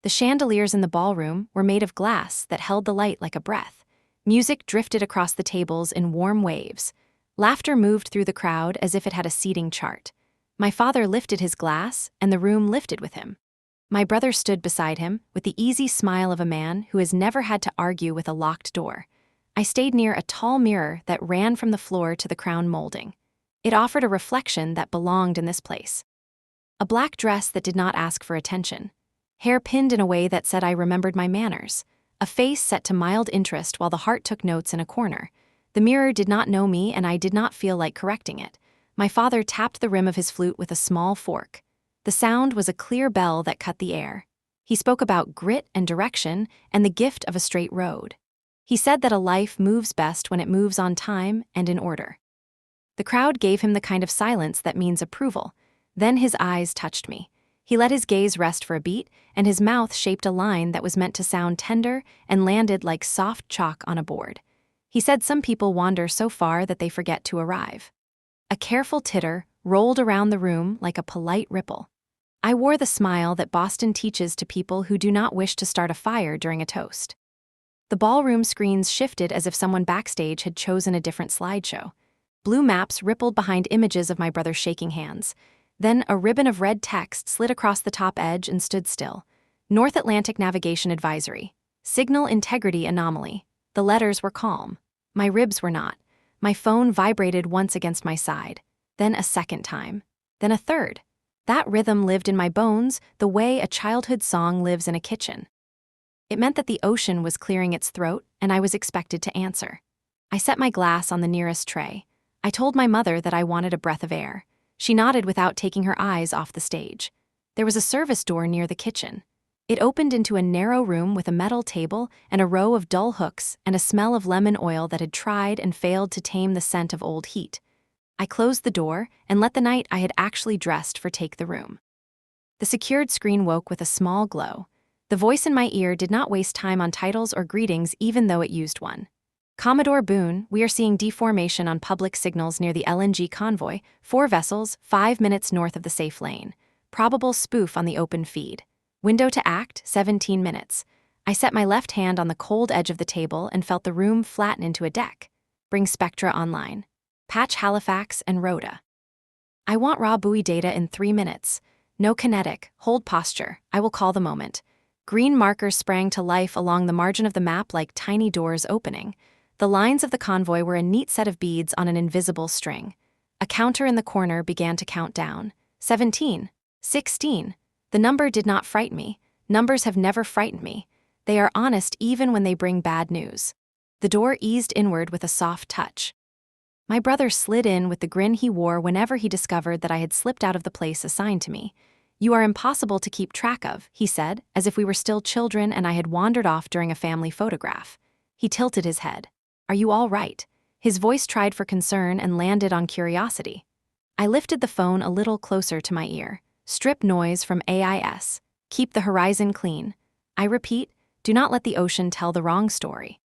The chandeliers in the ballroom were made of glass that held the light like a breath. Music drifted across the tables in warm waves. Laughter moved through the crowd as if it had a seating chart. My father lifted his glass, and the room lifted with him. My brother stood beside him with the easy smile of a man who has never had to argue with a locked door. I stayed near a tall mirror that ran from the floor to the crown molding. It offered a reflection that belonged in this place. A black dress that did not ask for attention. Hair pinned in a way that said I remembered my manners. A face set to mild interest while the heart took notes in a corner. The mirror did not know me, and I did not feel like correcting it. My father tapped the rim of his flute with a small fork. The sound was a clear bell that cut the air. He spoke about grit and direction and the gift of a straight road. He said that a life moves best when it moves on time and in order. The crowd gave him the kind of silence that means approval. Then his eyes touched me. He let his gaze rest for a beat, and his mouth shaped a line that was meant to sound tender and landed like soft chalk on a board. He said some people wander so far that they forget to arrive. A careful titter rolled around the room like a polite ripple. I wore the smile that Boston teaches to people who do not wish to start a fire during a toast. The ballroom screens shifted as if someone backstage had chosen a different slideshow. Blue maps rippled behind images of my brother shaking hands. Then a ribbon of red text slid across the top edge and stood still. North Atlantic Navigation Advisory. Signal integrity anomaly. The letters were calm. My ribs were not. My phone vibrated once against my side. Then a second time. Then a third. That rhythm lived in my bones the way a childhood song lives in a kitchen. It meant that the ocean was clearing its throat, and I was expected to answer. I set my glass on the nearest tray. I told my mother that I wanted a breath of air. She nodded without taking her eyes off the stage. There was a service door near the kitchen. It opened into a narrow room with a metal table and a row of dull hooks and a smell of lemon oil that had tried and failed to tame the scent of old heat. I closed the door and let the night I had actually dressed for take the room. The secured screen woke with a small glow. The voice in my ear did not waste time on titles or greetings even though it used one. Commodore Boone, we are seeing deformation on public signals near the LNG convoy, 4 vessels, 5 minutes north of the safe lane. Probable spoof on the open feed. Window to act, 17 minutes. I set my left hand on the cold edge of the table and felt the room flatten into a deck. Bring Spectra online. Patch Halifax and Rhoda. I want raw buoy data in 3 minutes. No kinetic, hold posture, I will call the moment. Green markers sprang to life along the margin of the map like tiny doors opening. The lines of the convoy were a neat set of beads on an invisible string. A counter in the corner began to count down. 17. 16. The number did not frighten me. Numbers have never frightened me. They are honest even when they bring bad news. The door eased inward with a soft touch. My brother slid in with the grin he wore whenever he discovered that I had slipped out of the place assigned to me. You are impossible to keep track of, he said, as if we were still children and I had wandered off during a family photograph. He tilted his head. Are you all right? His voice tried for concern and landed on curiosity. I lifted the phone a little closer to my ear. Strip noise from AIS. Keep the horizon clean. I repeat, do not let the ocean tell the wrong story.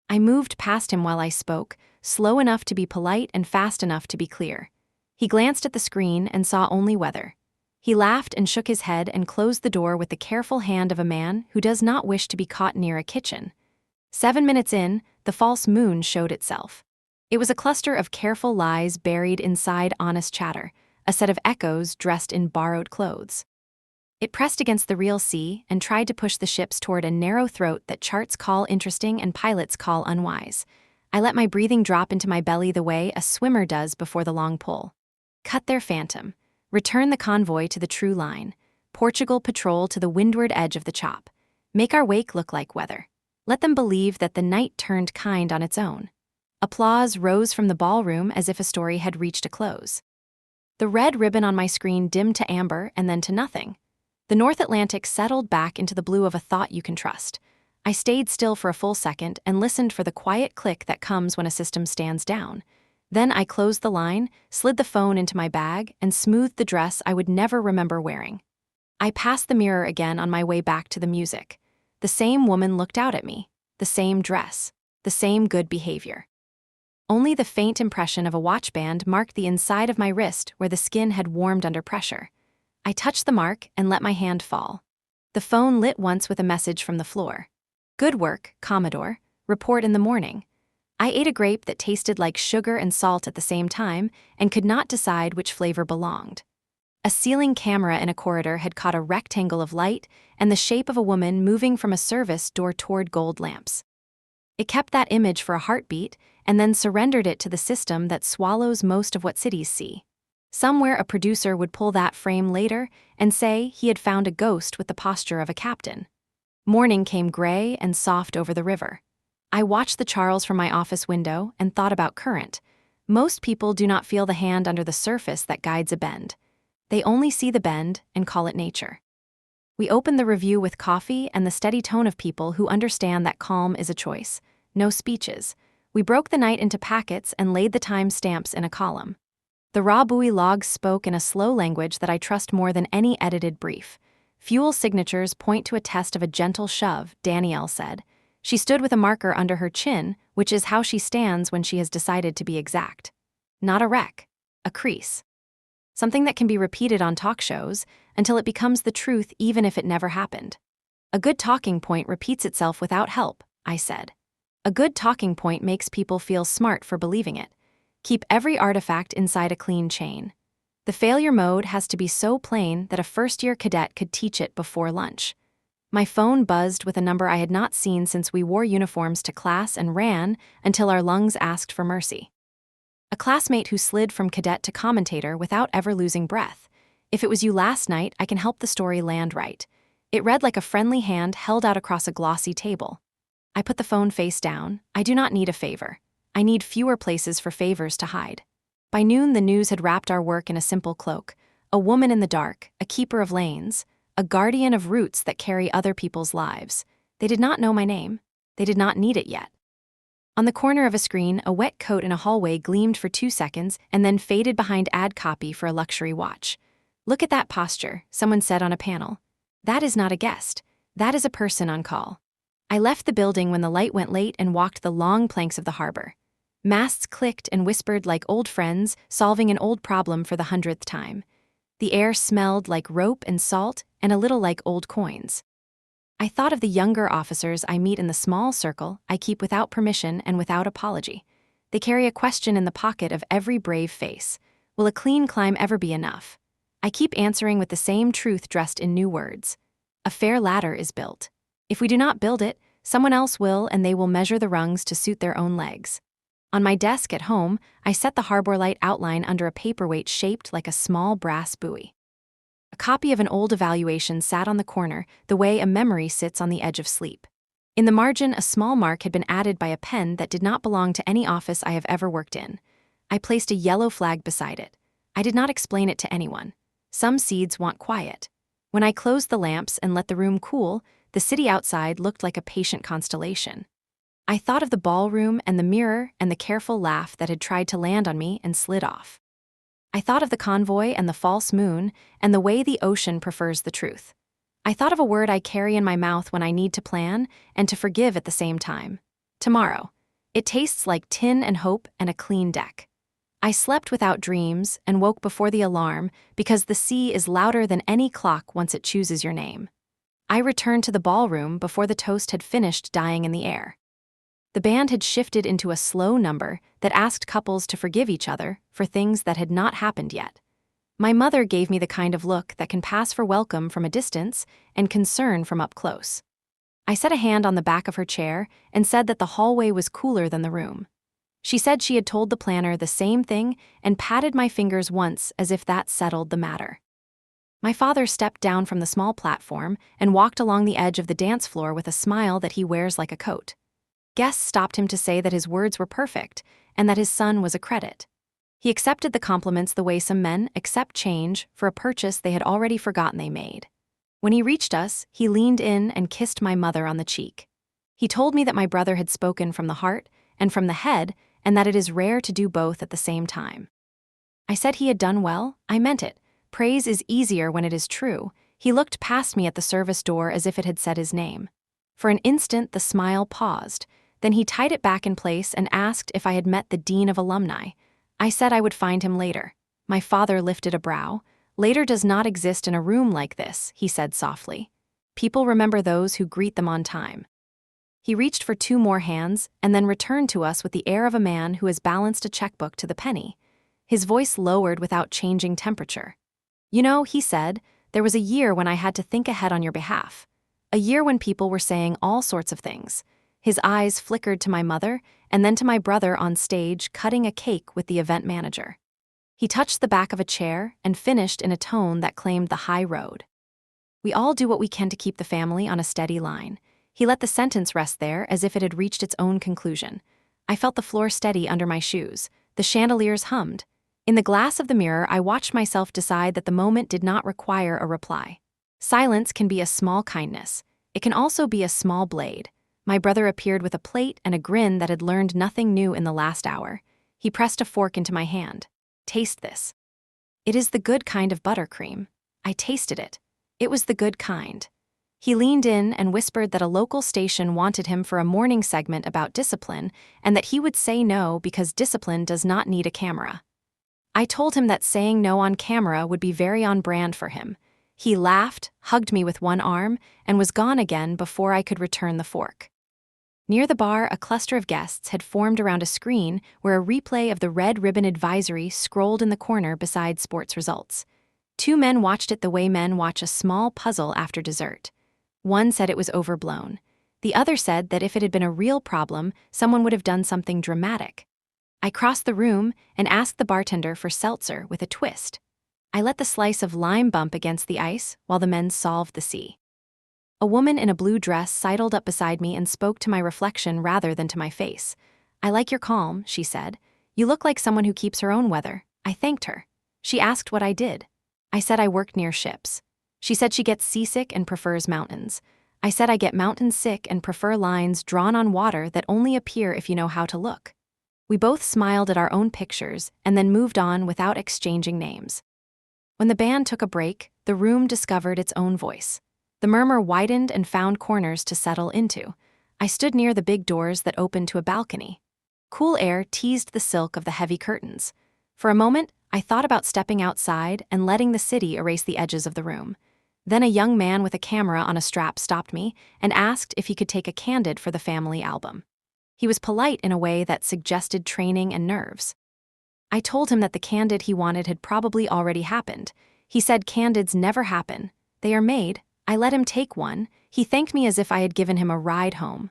I moved past him while I spoke, slow enough to be polite and fast enough to be clear. He glanced at the screen and saw only weather. He laughed and shook his head and closed the door with the careful hand of a man who does not wish to be caught near a kitchen. 7 minutes in, the false moon showed itself. It was a cluster of careful lies buried inside honest chatter, a set of echoes dressed in borrowed clothes. It pressed against the real sea and tried to push the ships toward a narrow throat that charts call interesting and pilots call unwise. I let my breathing drop into my belly the way a swimmer does before the long pull. Cut their phantom. Return the convoy to the true line. Portugal patrol to the windward edge of the chop. Make our wake look like weather. Let them believe that the night turned kind on its own. Applause rose from the ballroom as if a story had reached a close. The red ribbon on my screen dimmed to amber and then to nothing. The North Atlantic settled back into the blue of a thought you can trust. I stayed still for a full second and listened for the quiet click that comes when a system stands down. Then I closed the line, slid the phone into my bag, and smoothed the dress I would never remember wearing. I passed the mirror again on my way back to the music. The same woman looked out at me, the same dress, the same good behavior. Only the faint impression of a watch band marked the inside of my wrist where the skin had warmed under pressure. I touched the mark and let my hand fall. The phone lit once with a message from the floor. Good work, Commodore. Report in the morning. I ate a grape that tasted like sugar and salt at the same time and could not decide which flavor belonged. A ceiling camera in a corridor had caught a rectangle of light and the shape of a woman moving from a service door toward gold lamps. It kept that image for a heartbeat and then surrendered it to the system that swallows most of what cities see. Somewhere a producer would pull that frame later and say he had found a ghost with the posture of a captain. Morning came gray and soft over the river. I watched the Charles from my office window and thought about current. Most people do not feel the hand under the surface that guides a bend. They only see the bend and call it nature. We opened the review with coffee and the steady tone of people who understand that calm is a choice. No speeches. We broke the night into packets and laid the time stamps in a column. The raw buoy logs spoke in a slow language that I trust more than any edited brief. Fuel signatures point to a test of a gentle shove, Danielle said. She stood with a marker under her chin, which is how she stands when she has decided to be exact. Not a wreck, a crease. Something that can be repeated on talk shows until it becomes the truth even if it never happened. A good talking point repeats itself without help, I said. A good talking point makes people feel smart for believing it. Keep every artifact inside a clean chain. The failure mode has to be so plain that a first-year cadet could teach it before lunch. My phone buzzed with a number I had not seen since we wore uniforms to class and ran until our lungs asked for mercy. A classmate who slid from cadet to commentator without ever losing breath. If it was you last night, I can help the story land right. It read like a friendly hand held out across a glossy table. I put the phone face down. I do not need a favor. I need fewer places for favors to hide. By noon, the news had wrapped our work in a simple cloak. A woman in the dark, a keeper of lanes, a guardian of roots that carry other people's lives. They did not know my name. They did not need it yet. On the corner of a screen, a wet coat in a hallway gleamed for 2 seconds and then faded behind ad copy for a luxury watch. Look at that posture, someone said on a panel. That is not a guest. That is a person on call. I left the building when the light went late and walked the long planks of the harbor. Masts clicked and whispered like old friends solving an old problem for the 100th time. The air smelled like rope and salt and a little like old coins. I thought of the younger officers I meet in the small circle I keep without permission and without apology. They carry a question in the pocket of every brave face. Will a clean climb ever be enough? I keep answering with the same truth dressed in new words. A fair ladder is built. If we do not build it, someone else will, and they will measure the rungs to suit their own legs. On my desk at home, I set the harbor light outline under a paperweight shaped like a small brass buoy. A copy of an old evaluation sat on the corner, the way a memory sits on the edge of sleep. In the margin, a small mark had been added by a pen that did not belong to any office I have ever worked in. I placed a yellow flag beside it. I did not explain it to anyone. Some seeds want quiet. When I closed the lamps and let the room cool, the city outside looked like a patient constellation. I thought of the ballroom and the mirror and the careful laugh that had tried to land on me and slid off. I thought of the convoy and the false moon and the way the ocean prefers the truth. I thought of a word I carry in my mouth when I need to plan and to forgive at the same time. Tomorrow. It tastes like tin and hope and a clean deck. I slept without dreams and woke before the alarm because the sea is louder than any clock once it chooses your name. I returned to the ballroom before the toast had finished dying in the air. The band had shifted into a slow number that asked couples to forgive each other for things that had not happened yet. My mother gave me the kind of look that can pass for welcome from a distance and concern from up close. I set a hand on the back of her chair and said that the hallway was cooler than the room. She said she had told the planner the same thing and patted my fingers once as if that settled the matter. My father stepped down from the small platform and walked along the edge of the dance floor with a smile that he wears like a coat. Guests stopped him to say that his words were perfect and that his son was a credit. He accepted the compliments the way some men accept change for a purchase they had already forgotten they made. When he reached us, he leaned in and kissed my mother on the cheek. He told me that my brother had spoken from the heart and from the head and that it is rare to do both at the same time. I said he had done well. I meant it. Praise is easier when it is true. He looked past me at the service door as if it had said his name. For an instant, the smile paused. Then he tied it back in place and asked if I had met the dean of alumni. I said I would find him later. My father lifted a brow. Later does not exist in a room like this, he said softly. People remember those who greet them on time. He reached for 2 more hands and then returned to us with the air of a man who has balanced a checkbook to the penny. His voice lowered without changing temperature. You know, he said, there was a year when I had to think ahead on your behalf. A year when people were saying all sorts of things. His eyes flickered to my mother and then to my brother on stage cutting a cake with the event manager. He touched the back of a chair and finished in a tone that claimed the high road. We all do what we can to keep the family on a steady line. He let the sentence rest there as if it had reached its own conclusion. I felt the floor steady under my shoes. The chandeliers hummed. In the glass of the mirror, I watched myself decide that the moment did not require a reply. Silence can be a small kindness. It can also be a small blade. My brother appeared with a plate and a grin that had learned nothing new in the last hour. He pressed a fork into my hand. Taste this. It is the good kind of buttercream. I tasted it. It was the good kind. He leaned in and whispered that a local station wanted him for a morning segment about discipline and that he would say no because discipline does not need a camera. I told him that saying no on camera would be very on brand for him. He laughed, hugged me with one arm, and was gone again before I could return the fork. Near the bar, a cluster of guests had formed around a screen where a replay of the red ribbon advisory scrolled in the corner beside sports results. 2 men watched it the way men watch a small puzzle after dessert. One said it was overblown. The other said that if it had been a real problem, someone would have done something dramatic. I crossed the room and asked the bartender for seltzer with a twist. I let the slice of lime bump against the ice while the men solved the C. A woman in a blue dress sidled up beside me and spoke to my reflection rather than to my face. I like your calm, she said. You look like someone who keeps her own weather. I thanked her. She asked what I did. I said I worked near ships. She said she gets seasick and prefers mountains. I said I get mountain sick and prefer lines drawn on water that only appear if you know how to look. We both smiled at our own pictures and then moved on without exchanging names. When the band took a break, the room discovered its own voice. The murmur widened and found corners to settle into. I stood near the big doors that opened to a balcony. Cool air teased the silk of the heavy curtains. For a moment, I thought about stepping outside and letting the city erase the edges of the room. Then a young man with a camera on a strap stopped me and asked if he could take a candid for the family album. He was polite in a way that suggested training and nerves. I told him that the candid he wanted had probably already happened. He said candids never happen. They are made. I let him take one. He thanked me as if I had given him a ride home.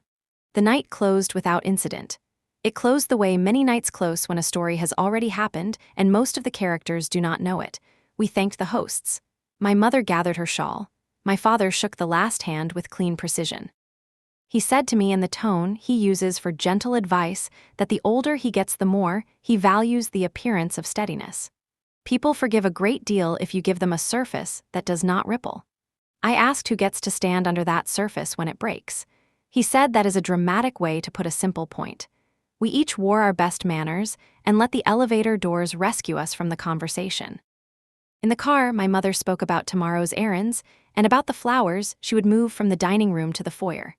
The night closed without incident. It closed the way many nights close when a story has already happened and most of the characters do not know it. We thanked the hosts. My mother gathered her shawl. My father shook the last hand with clean precision. He said to me in the tone he uses for gentle advice that the older he gets the more he values the appearance of steadiness. People forgive a great deal if you give them a surface that does not ripple. I asked who gets to stand under that surface when it breaks. He said that is a dramatic way to put a simple point. We each wore our best manners and let the elevator doors rescue us from the conversation. In the car, my mother spoke about tomorrow's errands and about the flowers she would move from the dining room to the foyer.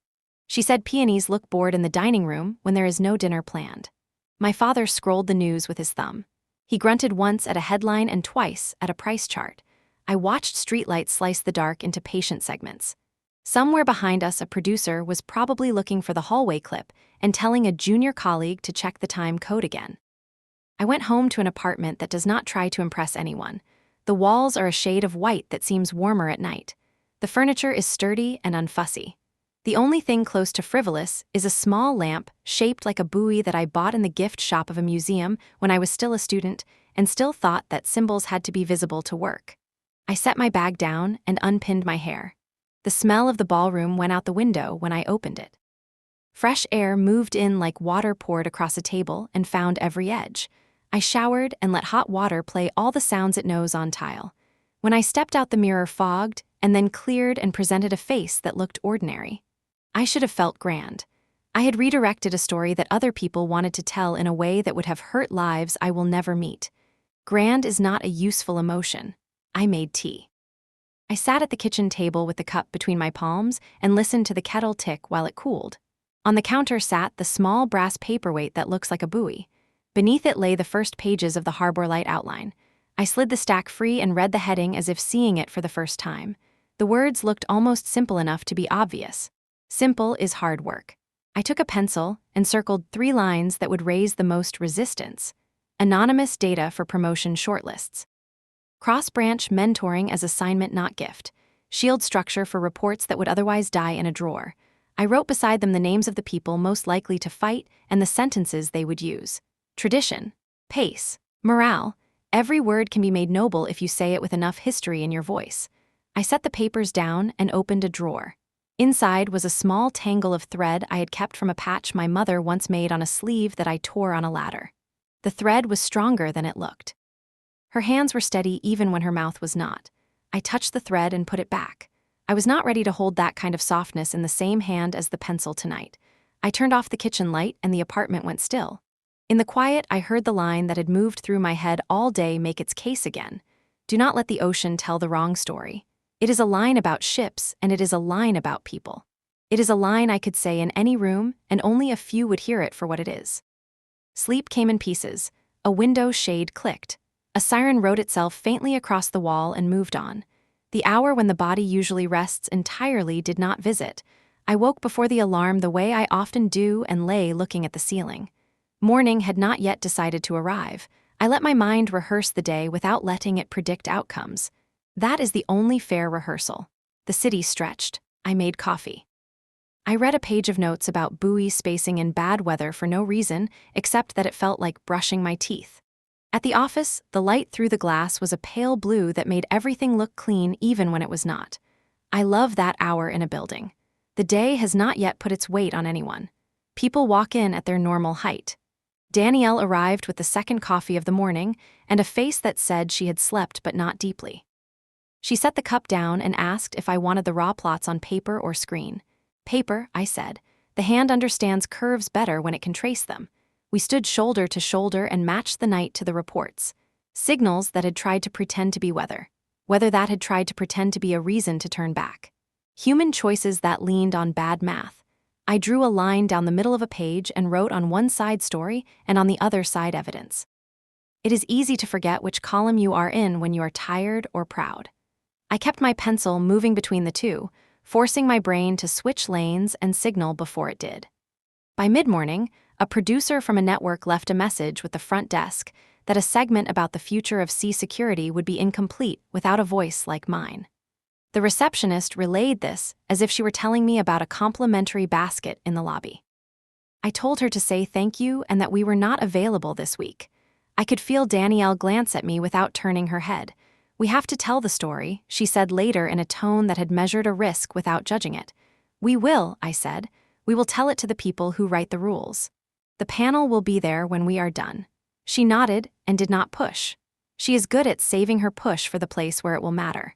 She said peonies look bored in the dining room when there is no dinner planned. My father scrolled the news with his thumb. He grunted once at a headline and twice at a price chart. I watched streetlights slice the dark into patient segments. Somewhere behind us, a producer was probably looking for the hallway clip and telling a junior colleague to check the time code again. I went home to an apartment that does not try to impress anyone. The walls are a shade of white that seems warmer at night. The furniture is sturdy and unfussy. The only thing close to frivolous is a small lamp shaped like a buoy that I bought in the gift shop of a museum when I was still a student and still thought that symbols had to be visible to work. I set my bag down and unpinned my hair. The smell of the ballroom went out the window when I opened it. Fresh air moved in like water poured across a table and found every edge. I showered and let hot water play all the sounds it knows on tile. When I stepped out, the mirror fogged and then cleared and presented a face that looked ordinary. I should have felt grand. I had redirected a story that other people wanted to tell in a way that would have hurt lives I will never meet. Grand is not a useful emotion. I made tea. I sat at the kitchen table with the cup between my palms and listened to the kettle tick while it cooled. On the counter sat the small brass paperweight that looks like a buoy. Beneath it lay the first pages of the Harbor Light outline. I slid the stack free and read the heading as if seeing it for the first time. The words looked almost simple enough to be obvious. Simple is hard work. I took a pencil and circled 3 lines that would raise the most resistance. Anonymous data for promotion shortlists. Cross-branch mentoring as assignment not gift. Shield structure for reports that would otherwise die in a drawer. I wrote beside them the names of the people most likely to fight and the sentences they would use. Tradition, pace, morale. Every word can be made noble if you say it with enough history in your voice. I set the papers down and opened a drawer. Inside was a small tangle of thread I had kept from a patch my mother once made on a sleeve that I tore on a ladder. The thread was stronger than it looked. Her hands were steady even when her mouth was not. I touched the thread and put it back. I was not ready to hold that kind of softness in the same hand as the pencil tonight. I turned off the kitchen light and the apartment went still. In the quiet, I heard the line that had moved through my head all day make its case again. Do not let the ocean tell the wrong story. It is a line about ships, and it is a line about people. It is a line I could say in any room, and only a few would hear it for what it is. Sleep came in pieces. A window shade clicked. A siren wrote itself faintly across the wall and moved on. The hour when the body usually rests entirely did not visit. I woke before the alarm the way I often do and lay looking at the ceiling. Morning had not yet decided to arrive. I let my mind rehearse the day without letting it predict outcomes. That is the only fair rehearsal. The city stretched. I made coffee. I read a page of notes about buoy spacing in bad weather for no reason except that it felt like brushing my teeth. At the office, the light through the glass was a pale blue that made everything look clean even when it was not. I love that hour in a building. The day has not yet put its weight on anyone. People walk in at their normal height. Danielle arrived with the second coffee of the morning and a face that said she had slept but not deeply. She set the cup down and asked if I wanted the raw plots on paper or screen. Paper, I said. The hand understands curves better when it can trace them. We stood shoulder to shoulder and matched the night to the reports. Signals that had tried to pretend to be weather. Weather that had tried to pretend to be a reason to turn back. Human choices that leaned on bad math. I drew a line down the middle of a page and wrote on one side story and on the other side evidence. It is easy to forget which column you are in when you are tired or proud. I kept my pencil moving between the two, forcing my brain to switch lanes and signal before it did. By mid-morning, a producer from a network left a message with the front desk that a segment about the future of sea security would be incomplete without a voice like mine. The receptionist relayed this as if she were telling me about a complimentary basket in the lobby. I told her to say thank you and that we were not available this week. I could feel Danielle glance at me without turning her head. We have to tell the story, she said later in a tone that had measured a risk without judging it. We will, I said. We will tell it to the people who write the rules. The panel will be there when we are done. She nodded and did not push. She is good at saving her push for the place where it will matter.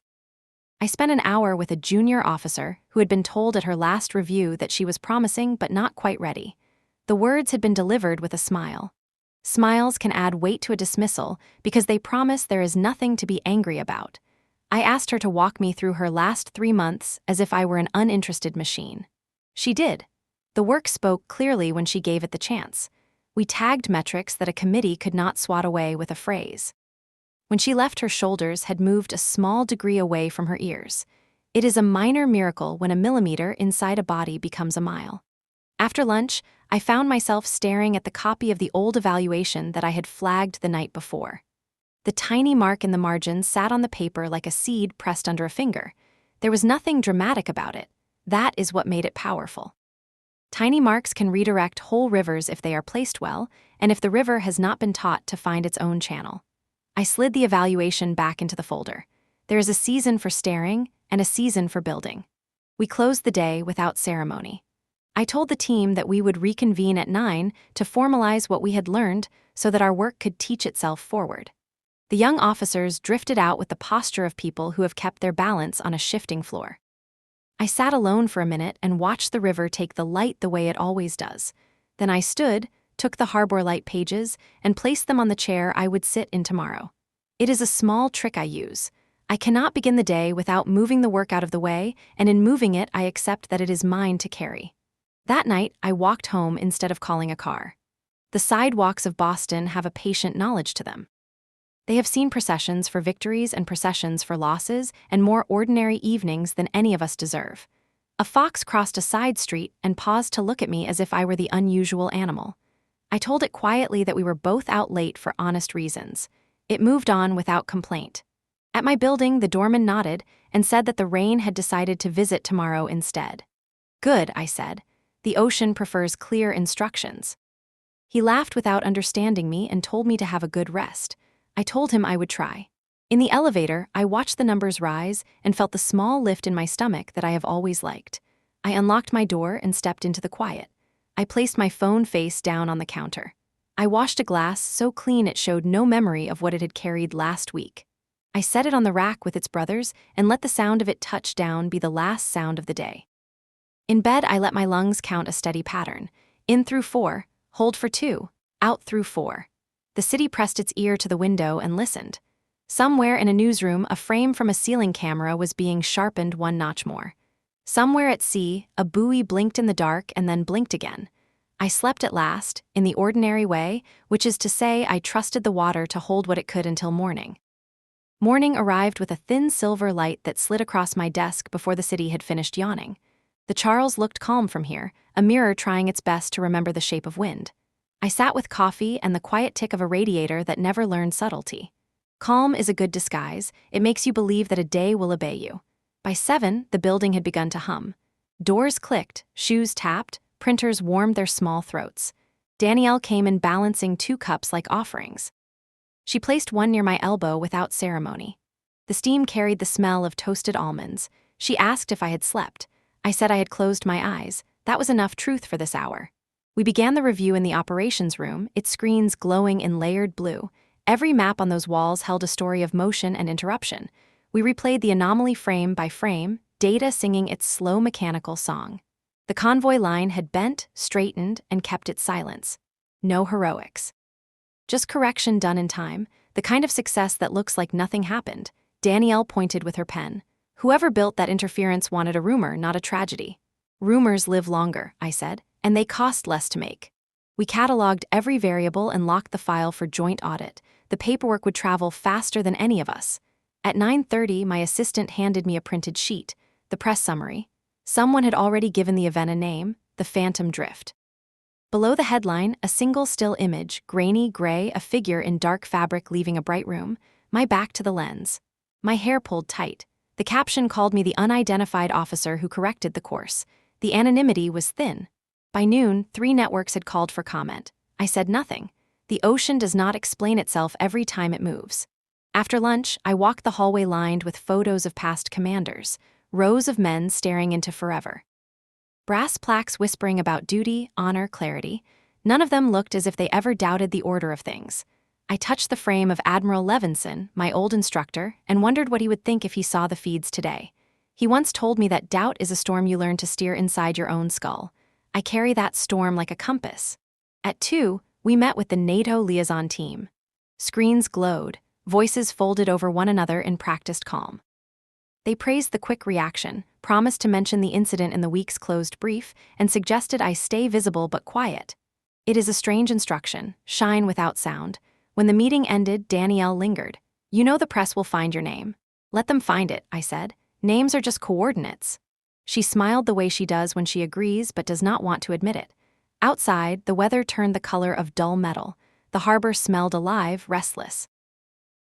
I spent an hour with a junior officer who had been told at her last review that she was promising but not quite ready. The words had been delivered with a smile. Smiles can add weight to a dismissal because they promise there is nothing to be angry about. I asked her to walk me through her last 3 months as if I were an uninterested machine. She did. The work spoke clearly when she gave it the chance. We tagged metrics that a committee could not swat away with a phrase. When she left, her shoulders had moved a small degree away from her ears. It is a minor miracle when a millimeter inside a body becomes a mile. After lunch, I found myself staring at the copy of the old evaluation that I had flagged the night before. The tiny mark in the margin sat on the paper like a seed pressed under a finger. There was nothing dramatic about it. That is what made it powerful. Tiny marks can redirect whole rivers if they are placed well, and if the river has not been taught to find its own channel. I slid the evaluation back into the folder. There is a season for staring and a season for building. We closed the day without ceremony. I told the team that we would reconvene at 9 to formalize what we had learned so that our work could teach itself forward. The young officers drifted out with the posture of people who have kept their balance on a shifting floor. I sat alone for a minute and watched the river take the light the way it always does. Then I stood, took the Harbor Light pages, and placed them on the chair I would sit in tomorrow. It is a small trick I use. I cannot begin the day without moving the work out of the way, and in moving it I accept that it is mine to carry. That night, I walked home instead of calling a car. The sidewalks of Boston have a patient knowledge to them. They have seen processions for victories and processions for losses and more ordinary evenings than any of us deserve. A fox crossed a side street and paused to look at me as if I were the unusual animal. I told it quietly that we were both out late for honest reasons. It moved on without complaint. At my building, the doorman nodded and said that the rain had decided to visit tomorrow instead. Good, I said. The ocean prefers clear instructions. He laughed without understanding me and told me to have a good rest. I told him I would try. In the elevator, I watched the numbers rise and felt the small lift in my stomach that I have always liked. I unlocked my door and stepped into the quiet. I placed my phone face down on the counter. I washed a glass so clean it showed no memory of what it had carried last week. I set it on the rack with its brothers and let the sound of it touch down be the last sound of the day. In bed, I let my lungs count a steady pattern. In through 4, hold for 2, out through 4. The city pressed its ear to the window and listened. Somewhere in a newsroom, a frame from a ceiling camera was being sharpened one notch more. Somewhere at sea, a buoy blinked in the dark and then blinked again. I slept at last, in the ordinary way, which is to say I trusted the water to hold what it could until morning. Morning arrived with a thin silver light that slid across my desk before the city had finished yawning. The Charles looked calm from here, a mirror trying its best to remember the shape of wind. I sat with coffee and the quiet tick of a radiator that never learned subtlety. Calm is a good disguise. It makes you believe that a day will obey you. By 7, the building had begun to hum. Doors clicked, shoes tapped, printers warmed their small throats. Danielle came in balancing 2 cups like offerings. She placed one near my elbow without ceremony. The steam carried the smell of toasted almonds. She asked if I had slept. I said I had closed my eyes. That was enough truth for this hour. We began the review in the operations room, its screens glowing in layered blue. Every map on those walls held a story of motion and interruption. We replayed the anomaly frame by frame, data singing its slow mechanical song. The convoy line had bent, straightened, and kept its silence. No heroics. Just correction done in time, the kind of success that looks like nothing happened. Danielle pointed with her pen. Whoever built that interference wanted a rumor, not a tragedy. Rumors live longer, I said, and they cost less to make. We cataloged every variable and locked the file for joint audit. The paperwork would travel faster than any of us. At 9:30, my assistant handed me a printed sheet, the press summary. Someone had already given the event a name, the Phantom Drift. Below the headline, a single still image, grainy gray, a figure in dark fabric leaving a bright room, my back to the lens. My hair pulled tight. The caption called me the unidentified officer who corrected the course. The anonymity was thin. By noon, 3 networks had called for comment. I said nothing. The ocean does not explain itself every time it moves. After lunch, I walked the hallway lined with photos of past commanders, rows of men staring into forever. Brass plaques whispering about duty, honor, clarity. None of them looked as if they ever doubted the order of things. I touched the frame of Admiral Levinson, my old instructor, and wondered what he would think if he saw the feeds today. He once told me that doubt is a storm you learn to steer inside your own skull. I carry that storm like a compass. At 2, we met with the NATO liaison team. Screens glowed, voices folded over one another in practiced calm. They praised the quick reaction, promised to mention the incident in the week's closed brief, and suggested I stay visible but quiet. It is a strange instruction, shine without sound. When the meeting ended, Danielle lingered. You know the press will find your name. Let them find it, I said. Names are just coordinates. She smiled the way she does when she agrees but does not want to admit it. Outside, the weather turned the color of dull metal. The harbor smelled alive, restless.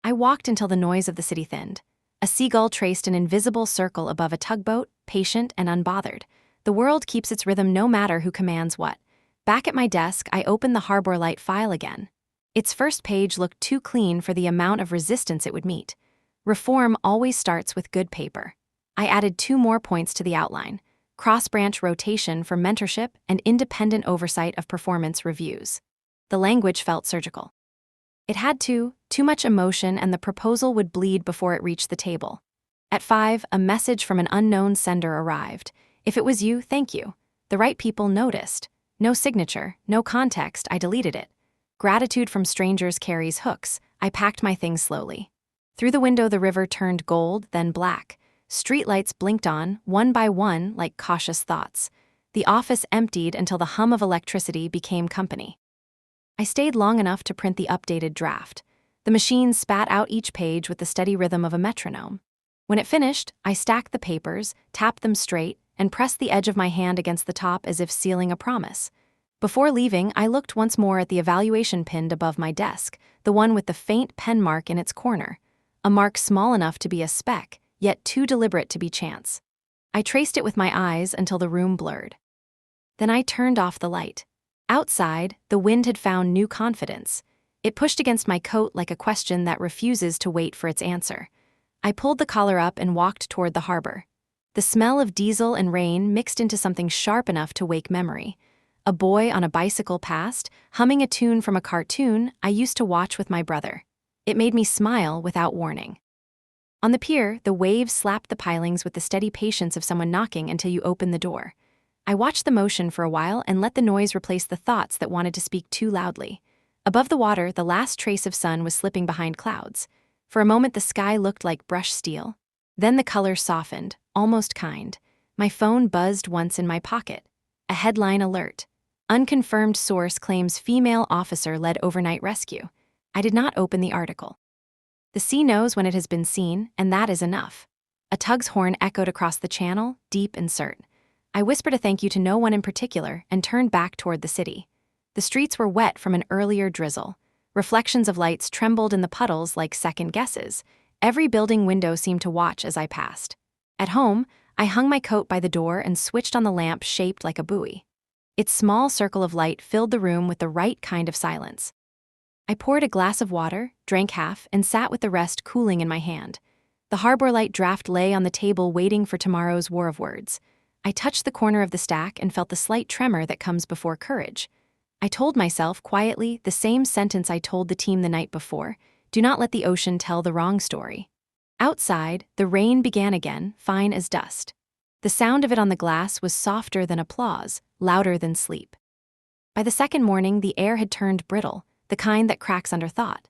I walked until the noise of the city thinned. A seagull traced an invisible circle above a tugboat, patient and unbothered. The world keeps its rhythm no matter who commands what. Back at my desk, I opened the Harbor Light file again. Its first page looked too clean for the amount of resistance it would meet. Reform always starts with good paper. I added 2 more points to the outline: cross-branch rotation for mentorship and independent oversight of performance reviews. The language felt surgical. It had too much emotion, and the proposal would bleed before it reached the table. At 5, a message from an unknown sender arrived. If it was you, thank you. The right people noticed. No signature, no context, I deleted it. Gratitude from strangers carries hooks. I packed my things slowly. Through the window, the river turned gold, then black. Streetlights blinked on, one by one, like cautious thoughts. The office emptied until the hum of electricity became company. I stayed long enough to print the updated draft. The machine spat out each page with the steady rhythm of a metronome. When it finished, I stacked the papers, tapped them straight, and pressed the edge of my hand against the top as if sealing a promise. Before leaving, I looked once more at the evaluation pinned above my desk, the one with the faint pen mark in its corner. A mark small enough to be a speck, yet too deliberate to be chance. I traced it with my eyes until the room blurred. Then I turned off the light. Outside, the wind had found new confidence. It pushed against my coat like a question that refuses to wait for its answer. I pulled the collar up and walked toward the harbor. The smell of diesel and rain mixed into something sharp enough to wake memory. A boy on a bicycle passed, humming a tune from a cartoon I used to watch with my brother. It made me smile without warning. On the pier, the waves slapped the pilings with the steady patience of someone knocking until you open the door. I watched the motion for a while and let the noise replace the thoughts that wanted to speak too loudly. Above the water, the last trace of sun was slipping behind clouds. For a moment, the sky looked like brushed steel. Then the color softened, almost kind. My phone buzzed once in my pocket. A headline alert. Unconfirmed source claims female officer led overnight rescue. I did not open the article. The sea knows when it has been seen, and that is enough. A tug's horn echoed across the channel, deep and cert. I whispered a thank you to no one in particular and turned back toward the city. The streets were wet from an earlier drizzle. Reflections of lights trembled in the puddles like second guesses. Every building window seemed to watch as I passed. At home, I hung my coat by the door and switched on the lamp shaped like a buoy. Its small circle of light filled the room with the right kind of silence. I poured a glass of water, drank half, and sat with the rest cooling in my hand. The Harbor Light draft lay on the table waiting for tomorrow's war of words. I touched the corner of the stack and felt the slight tremor that comes before courage. I told myself quietly the same sentence I told the team the night before: do not let the ocean tell the wrong story. Outside, the rain began again, fine as dust. The sound of it on the glass was softer than applause, louder than sleep. By the second morning, the air had turned brittle, the kind that cracks under thought.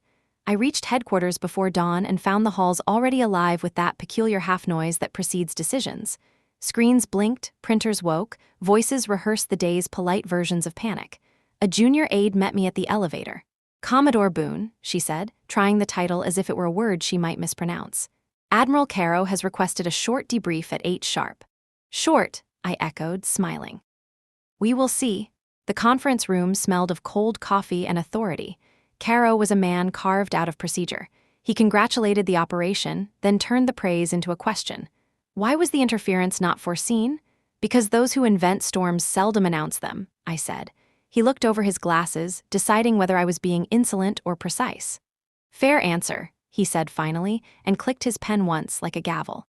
I reached headquarters before dawn and found the halls already alive with that peculiar half-noise that precedes decisions. Screens blinked, printers woke, voices rehearsed the day's polite versions of panic. A junior aide met me at the elevator. "Commodore Boone," she said, trying the title as if it were a word she might mispronounce. "Admiral Caro has requested a short debrief at 8 sharp. "Short," I echoed, smiling. "We will see." The conference room smelled of cold coffee and authority. Caro was a man carved out of procedure. He congratulated the operation, then turned the praise into a question. Why was the interference not foreseen? Because those who invent storms seldom announce them, I said. He looked over his glasses, deciding whether I was being insolent or precise. "Fair answer," he said finally, and clicked his pen once like a gavel.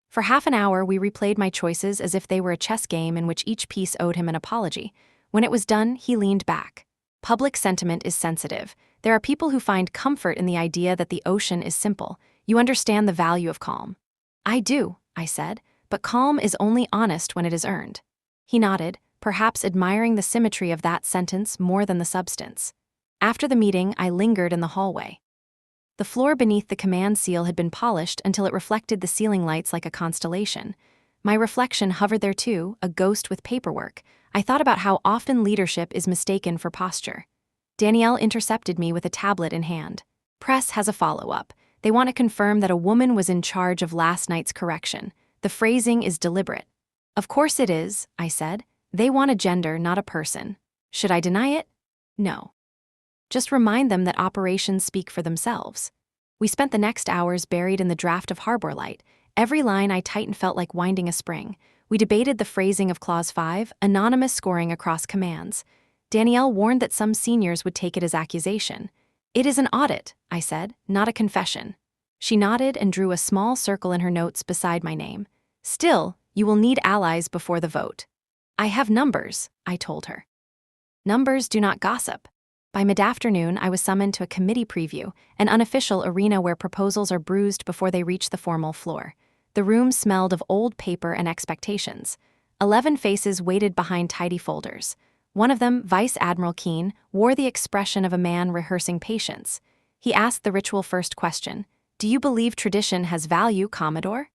For half an hour, we replayed my choices as if they were a chess game in which each piece owed him an apology. When it was done, he leaned back. "Public sentiment is sensitive. There are people who find comfort in the idea that the ocean is simple. You understand the value of calm." "I do," I said, "but calm is only honest when it is earned." He nodded, perhaps admiring the symmetry of that sentence more than the substance. After the meeting, I lingered in the hallway. The floor beneath the command seal had been polished until it reflected the ceiling lights like a constellation. My reflection hovered there too, a ghost with paperwork. I thought about how often leadership is mistaken for posture. Danielle intercepted me with a tablet in hand. "Press has a follow-up. They want to confirm that a woman was in charge of last night's correction. The phrasing is deliberate." "Of course it is," I said. "They want a gender, not a person. Should I deny it? No. Just remind them that operations speak for themselves." We spent the next hours buried in the draft of Harbor Light. Every line I tightened felt like winding a spring. We debated the phrasing of Clause 5, anonymous scoring across commands. Danielle warned that some seniors would take it as accusation. "It is an audit," I said, "not a confession." She nodded and drew a small circle in her notes beside my name. "Still, you will need allies before the vote." "I have numbers," I told her. Numbers do not gossip. By mid-afternoon, I was summoned to a committee preview, an unofficial arena where proposals are bruised before they reach the formal floor. The room smelled of old paper and expectations. 11 faces waited behind tidy folders. One of them, Vice Admiral Keene, wore the expression of a man rehearsing patience. He asked the ritual first question: "Do you believe tradition has value, Commodore?"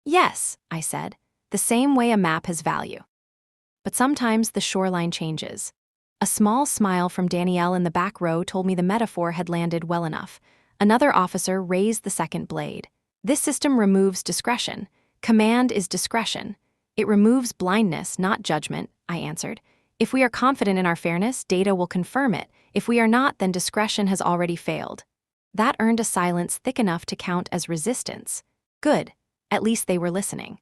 "Yes," I said, "the same way a map has value." But sometimes the shoreline changes. A small smile from Danielle in the back row told me the metaphor had landed well enough. Another officer raised the second blade. This system removes discretion. Command is discretion. It removes blindness, not judgment, I answered. If we are confident in our fairness, data will confirm it. If we are not, then discretion has already failed. That earned a silence thick enough to count as resistance. Good. At least they were listening.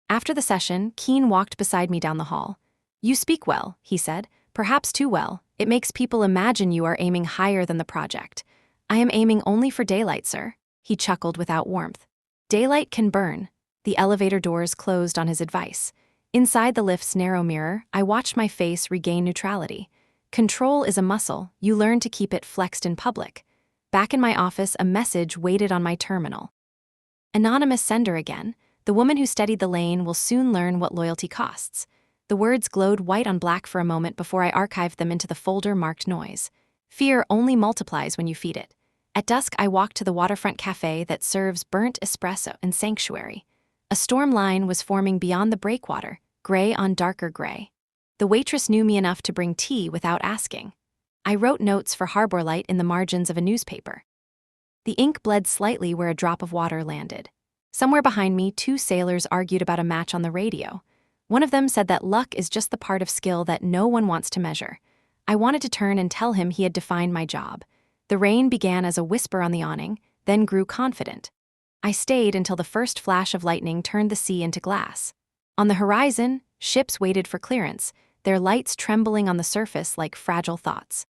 After the session, Keen walked beside me down the hall. You speak well, he said, perhaps too well. It makes people imagine you are aiming higher than the project. I am aiming only for daylight, sir. He chuckled without warmth. Daylight can burn. The elevator doors closed on his advice. Inside the lift's narrow mirror, I watched my face regain neutrality. Control is a muscle. You learn to keep it flexed in public. Back in my office, a message waited on my terminal. Anonymous sender again. The woman who steadied the lane will soon learn what loyalty costs. The words glowed white on black for a moment before I archived them into the folder marked noise. Fear only multiplies when you feed it. At dusk, I walked to the waterfront cafe that serves burnt espresso and sanctuary. A storm line was forming beyond the breakwater, gray on darker gray. The waitress knew me enough to bring tea without asking. I wrote notes for Harbor Light in the margins of a newspaper. The ink bled slightly where a drop of water landed. Somewhere behind me, two sailors argued about a match on the radio. One of them said that luck is just the part of skill that no one wants to measure. I wanted to turn and tell him he had defined my job. The rain began as a whisper on the awning, then grew confident. I stayed until the first flash of lightning turned the sea into glass. On the horizon, ships waited for clearance, their lights trembling on the surface like fragile thoughts.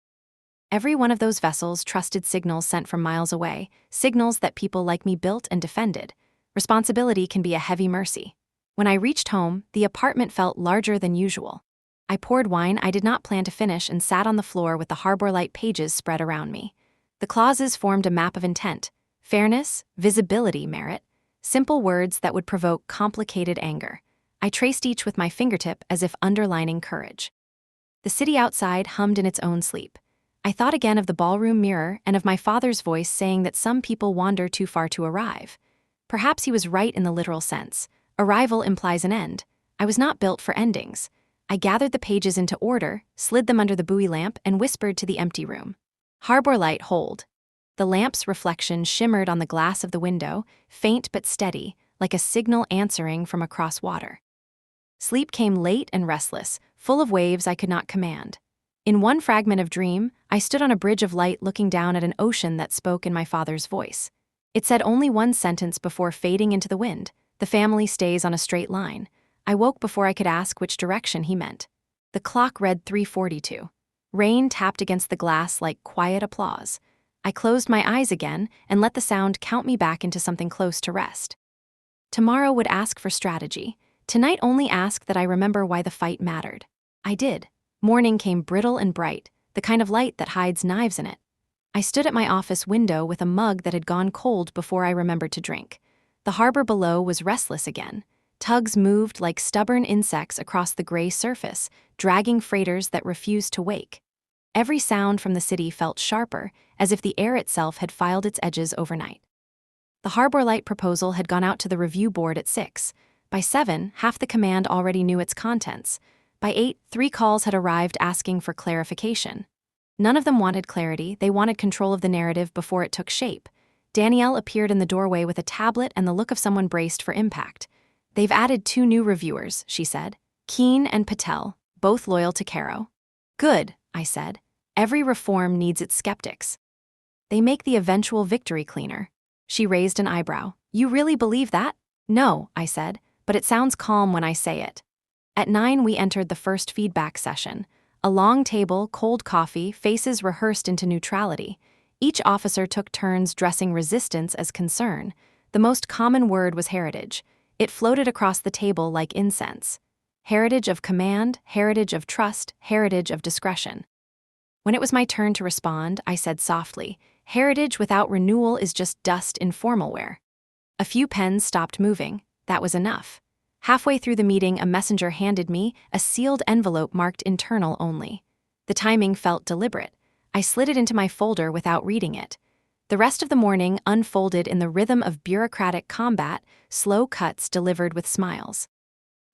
Every one of those vessels trusted signals sent from miles away, signals that people like me built and defended. Responsibility can be a heavy mercy. When I reached home, the apartment felt larger than usual. I poured wine I did not plan to finish and sat on the floor with the Harbor Light pages spread around me. The clauses formed a map of intent: fairness, visibility, merit, simple words that would provoke complicated anger. I traced each with my fingertip as if underlining courage. The city outside hummed in its own sleep. I thought again of the ballroom mirror and of my father's voice saying that some people wander too far to arrive. Perhaps he was right in the literal sense. Arrival implies an end. I was not built for endings. I gathered the pages into order, slid them under the buoy lamp, and whispered to the empty room. Harbor Light, hold. The lamp's reflection shimmered on the glass of the window, faint but steady, like a signal answering from across water. Sleep came late and restless, full of waves I could not command. In one fragment of dream, I stood on a bridge of light looking down at an ocean that spoke in my father's voice. It said only one sentence before fading into the wind: the family stays on a straight line. I woke before I could ask which direction he meant. The clock read 3:42. Rain tapped against the glass like quiet applause. I closed my eyes again and let the sound count me back into something close to rest. Tomorrow would ask for strategy. Tonight only asked that I remember why the fight mattered. I did. Morning came brittle and bright, the kind of light that hides knives in it. I stood at my office window with a mug that had gone cold before I remembered to drink. The harbor below was restless again. Tugs moved like stubborn insects across the gray surface, dragging freighters that refused to wake. Every sound from the city felt sharper, as if the air itself had filed its edges overnight. The Harbor Light proposal had gone out to the review board at 6. By 7, half the command already knew its contents. By 8, 3 calls had arrived asking for clarification. None of them wanted clarity, they wanted control of the narrative before it took shape. Danielle appeared in the doorway with a tablet and the look of someone braced for impact. They've added 2 new reviewers, she said. Keen and Patel, both loyal to Caro. Good, I said. Every reform needs its skeptics. They make the eventual victory cleaner. She raised an eyebrow. You really believe that? No, I said, but it sounds calm when I say it. At 9 we entered the first feedback session. A long table, cold coffee, faces rehearsed into neutrality. Each officer took turns dressing resistance as concern. The most common word was heritage. It floated across the table like incense. Heritage of command, heritage of trust, heritage of discretion. When it was my turn to respond, I said softly, heritage without renewal is just dust in formal wear. A few pens stopped moving. That was enough. Halfway through the meeting, a messenger handed me a sealed envelope marked internal only. The timing felt deliberate. I slid it into my folder without reading it. The rest of the morning unfolded in the rhythm of bureaucratic combat, slow cuts delivered with smiles.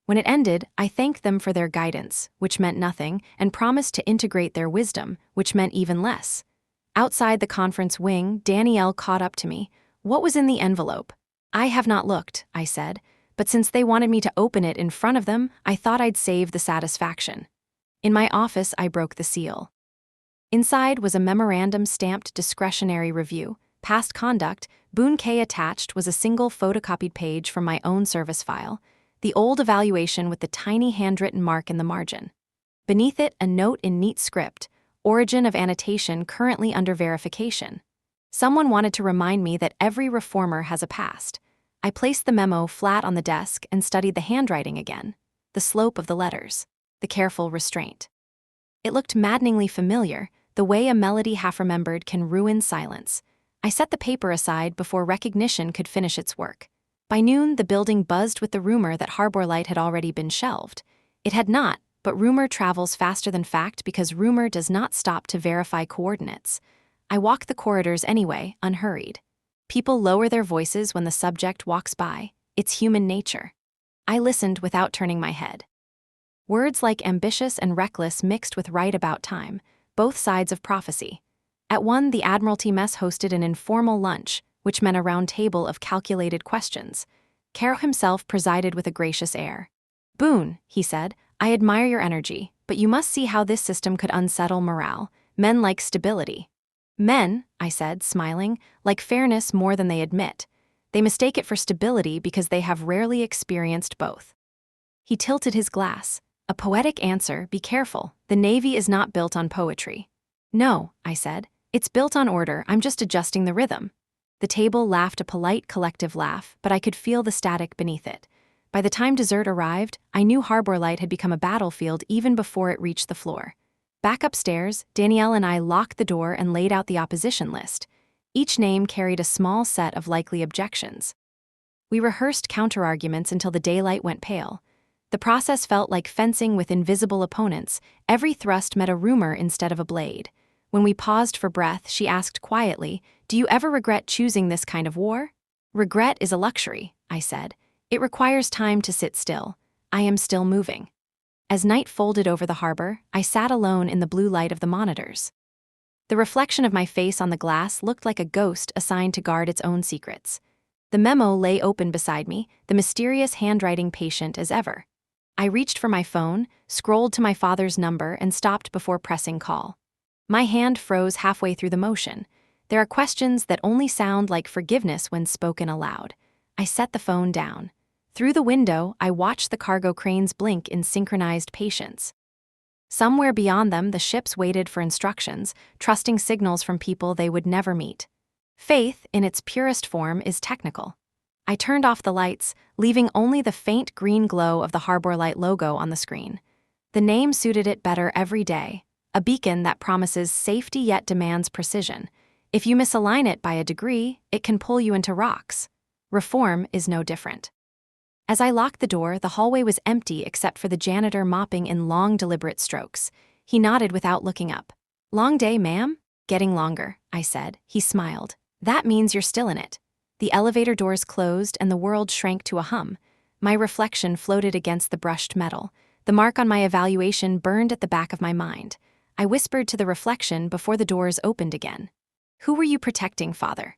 When it ended, I thanked them for their guidance, which meant nothing, and promised to integrate their wisdom, which meant even less. Outside the conference wing, Danielle caught up to me. What was in the envelope? I have not looked, I said, but since they wanted me to open it in front of them, I thought I'd save the satisfaction. In my office, I broke the seal. Inside was a memorandum stamped discretionary review, past conduct. Boon K attached was a single photocopied page from my own service file, the old evaluation with the tiny handwritten mark in the margin. Beneath it, a note in neat script, origin of annotation currently under verification. Someone wanted to remind me that every reformer has a past. I placed the memo flat on the desk and studied the handwriting again, the slope of the letters, the careful restraint. It looked maddeningly familiar, the way a melody half-remembered can ruin silence. I set the paper aside before recognition could finish its work. By noon, the building buzzed with the rumor that Harbor Light had already been shelved. It had not, but rumor travels faster than fact because rumor does not stop to verify coordinates. I walk the corridors anyway, unhurried. People lower their voices when the subject walks by. It's human nature. I listened without turning my head. Words like ambitious and reckless mixed with right about time, both sides of prophecy. At one, the Admiralty Mess hosted an informal lunch, which meant a round table of calculated questions. Caro himself presided with a gracious air. "Boone," he said, "I admire your energy, but you must see how this system could unsettle morale. Men like stability." "Men," I said, smiling, "like fairness more than they admit. They mistake it for stability because they have rarely experienced both." He tilted his glass. "A poetic answer, be careful. The Navy is not built on poetry." "No," I said. "It's built on order, I'm just adjusting the rhythm." The table laughed a polite collective laugh, but I could feel the static beneath it. By the time dessert arrived, I knew Harbor Light had become a battlefield even before it reached the floor. Back upstairs, Danielle and I locked the door and laid out the opposition list. Each name carried a small set of likely objections. We rehearsed counterarguments until the daylight went pale. The process felt like fencing with invisible opponents. Every thrust met a rumor instead of a blade. When we paused for breath, she asked quietly, "Do you ever regret choosing this kind of war?" "Regret is a luxury," I said. "It requires time to sit still. I am still moving." As night folded over the harbor, I sat alone in the blue light of the monitors. The reflection of my face on the glass looked like a ghost assigned to guard its own secrets. The memo lay open beside me, the mysterious handwriting patient as ever. I reached for my phone, scrolled to my father's number, and stopped before pressing call. My hand froze halfway through the motion. There are questions that only sound like forgiveness when spoken aloud. I set the phone down. Through the window, I watched the cargo cranes blink in synchronized patience. Somewhere beyond them, the ships waited for instructions, trusting signals from people they would never meet. Faith, in its purest form, is technical. I turned off the lights, leaving only the faint green glow of the Harbor Light logo on the screen. The name suited it better every day, a beacon that promises safety yet demands precision. If you misalign it by a degree, it can pull you into rocks. Reform is no different. As I locked the door, the hallway was empty except for the janitor mopping in long, deliberate strokes. He nodded without looking up. "Long day, ma'am?" "Getting longer," I said. He smiled. "That means you're still in it." The elevator doors closed and the world shrank to a hum. My reflection floated against the brushed metal. The mark on my evaluation burned at the back of my mind. I whispered to the reflection before the doors opened again. "Who were you protecting, Father?"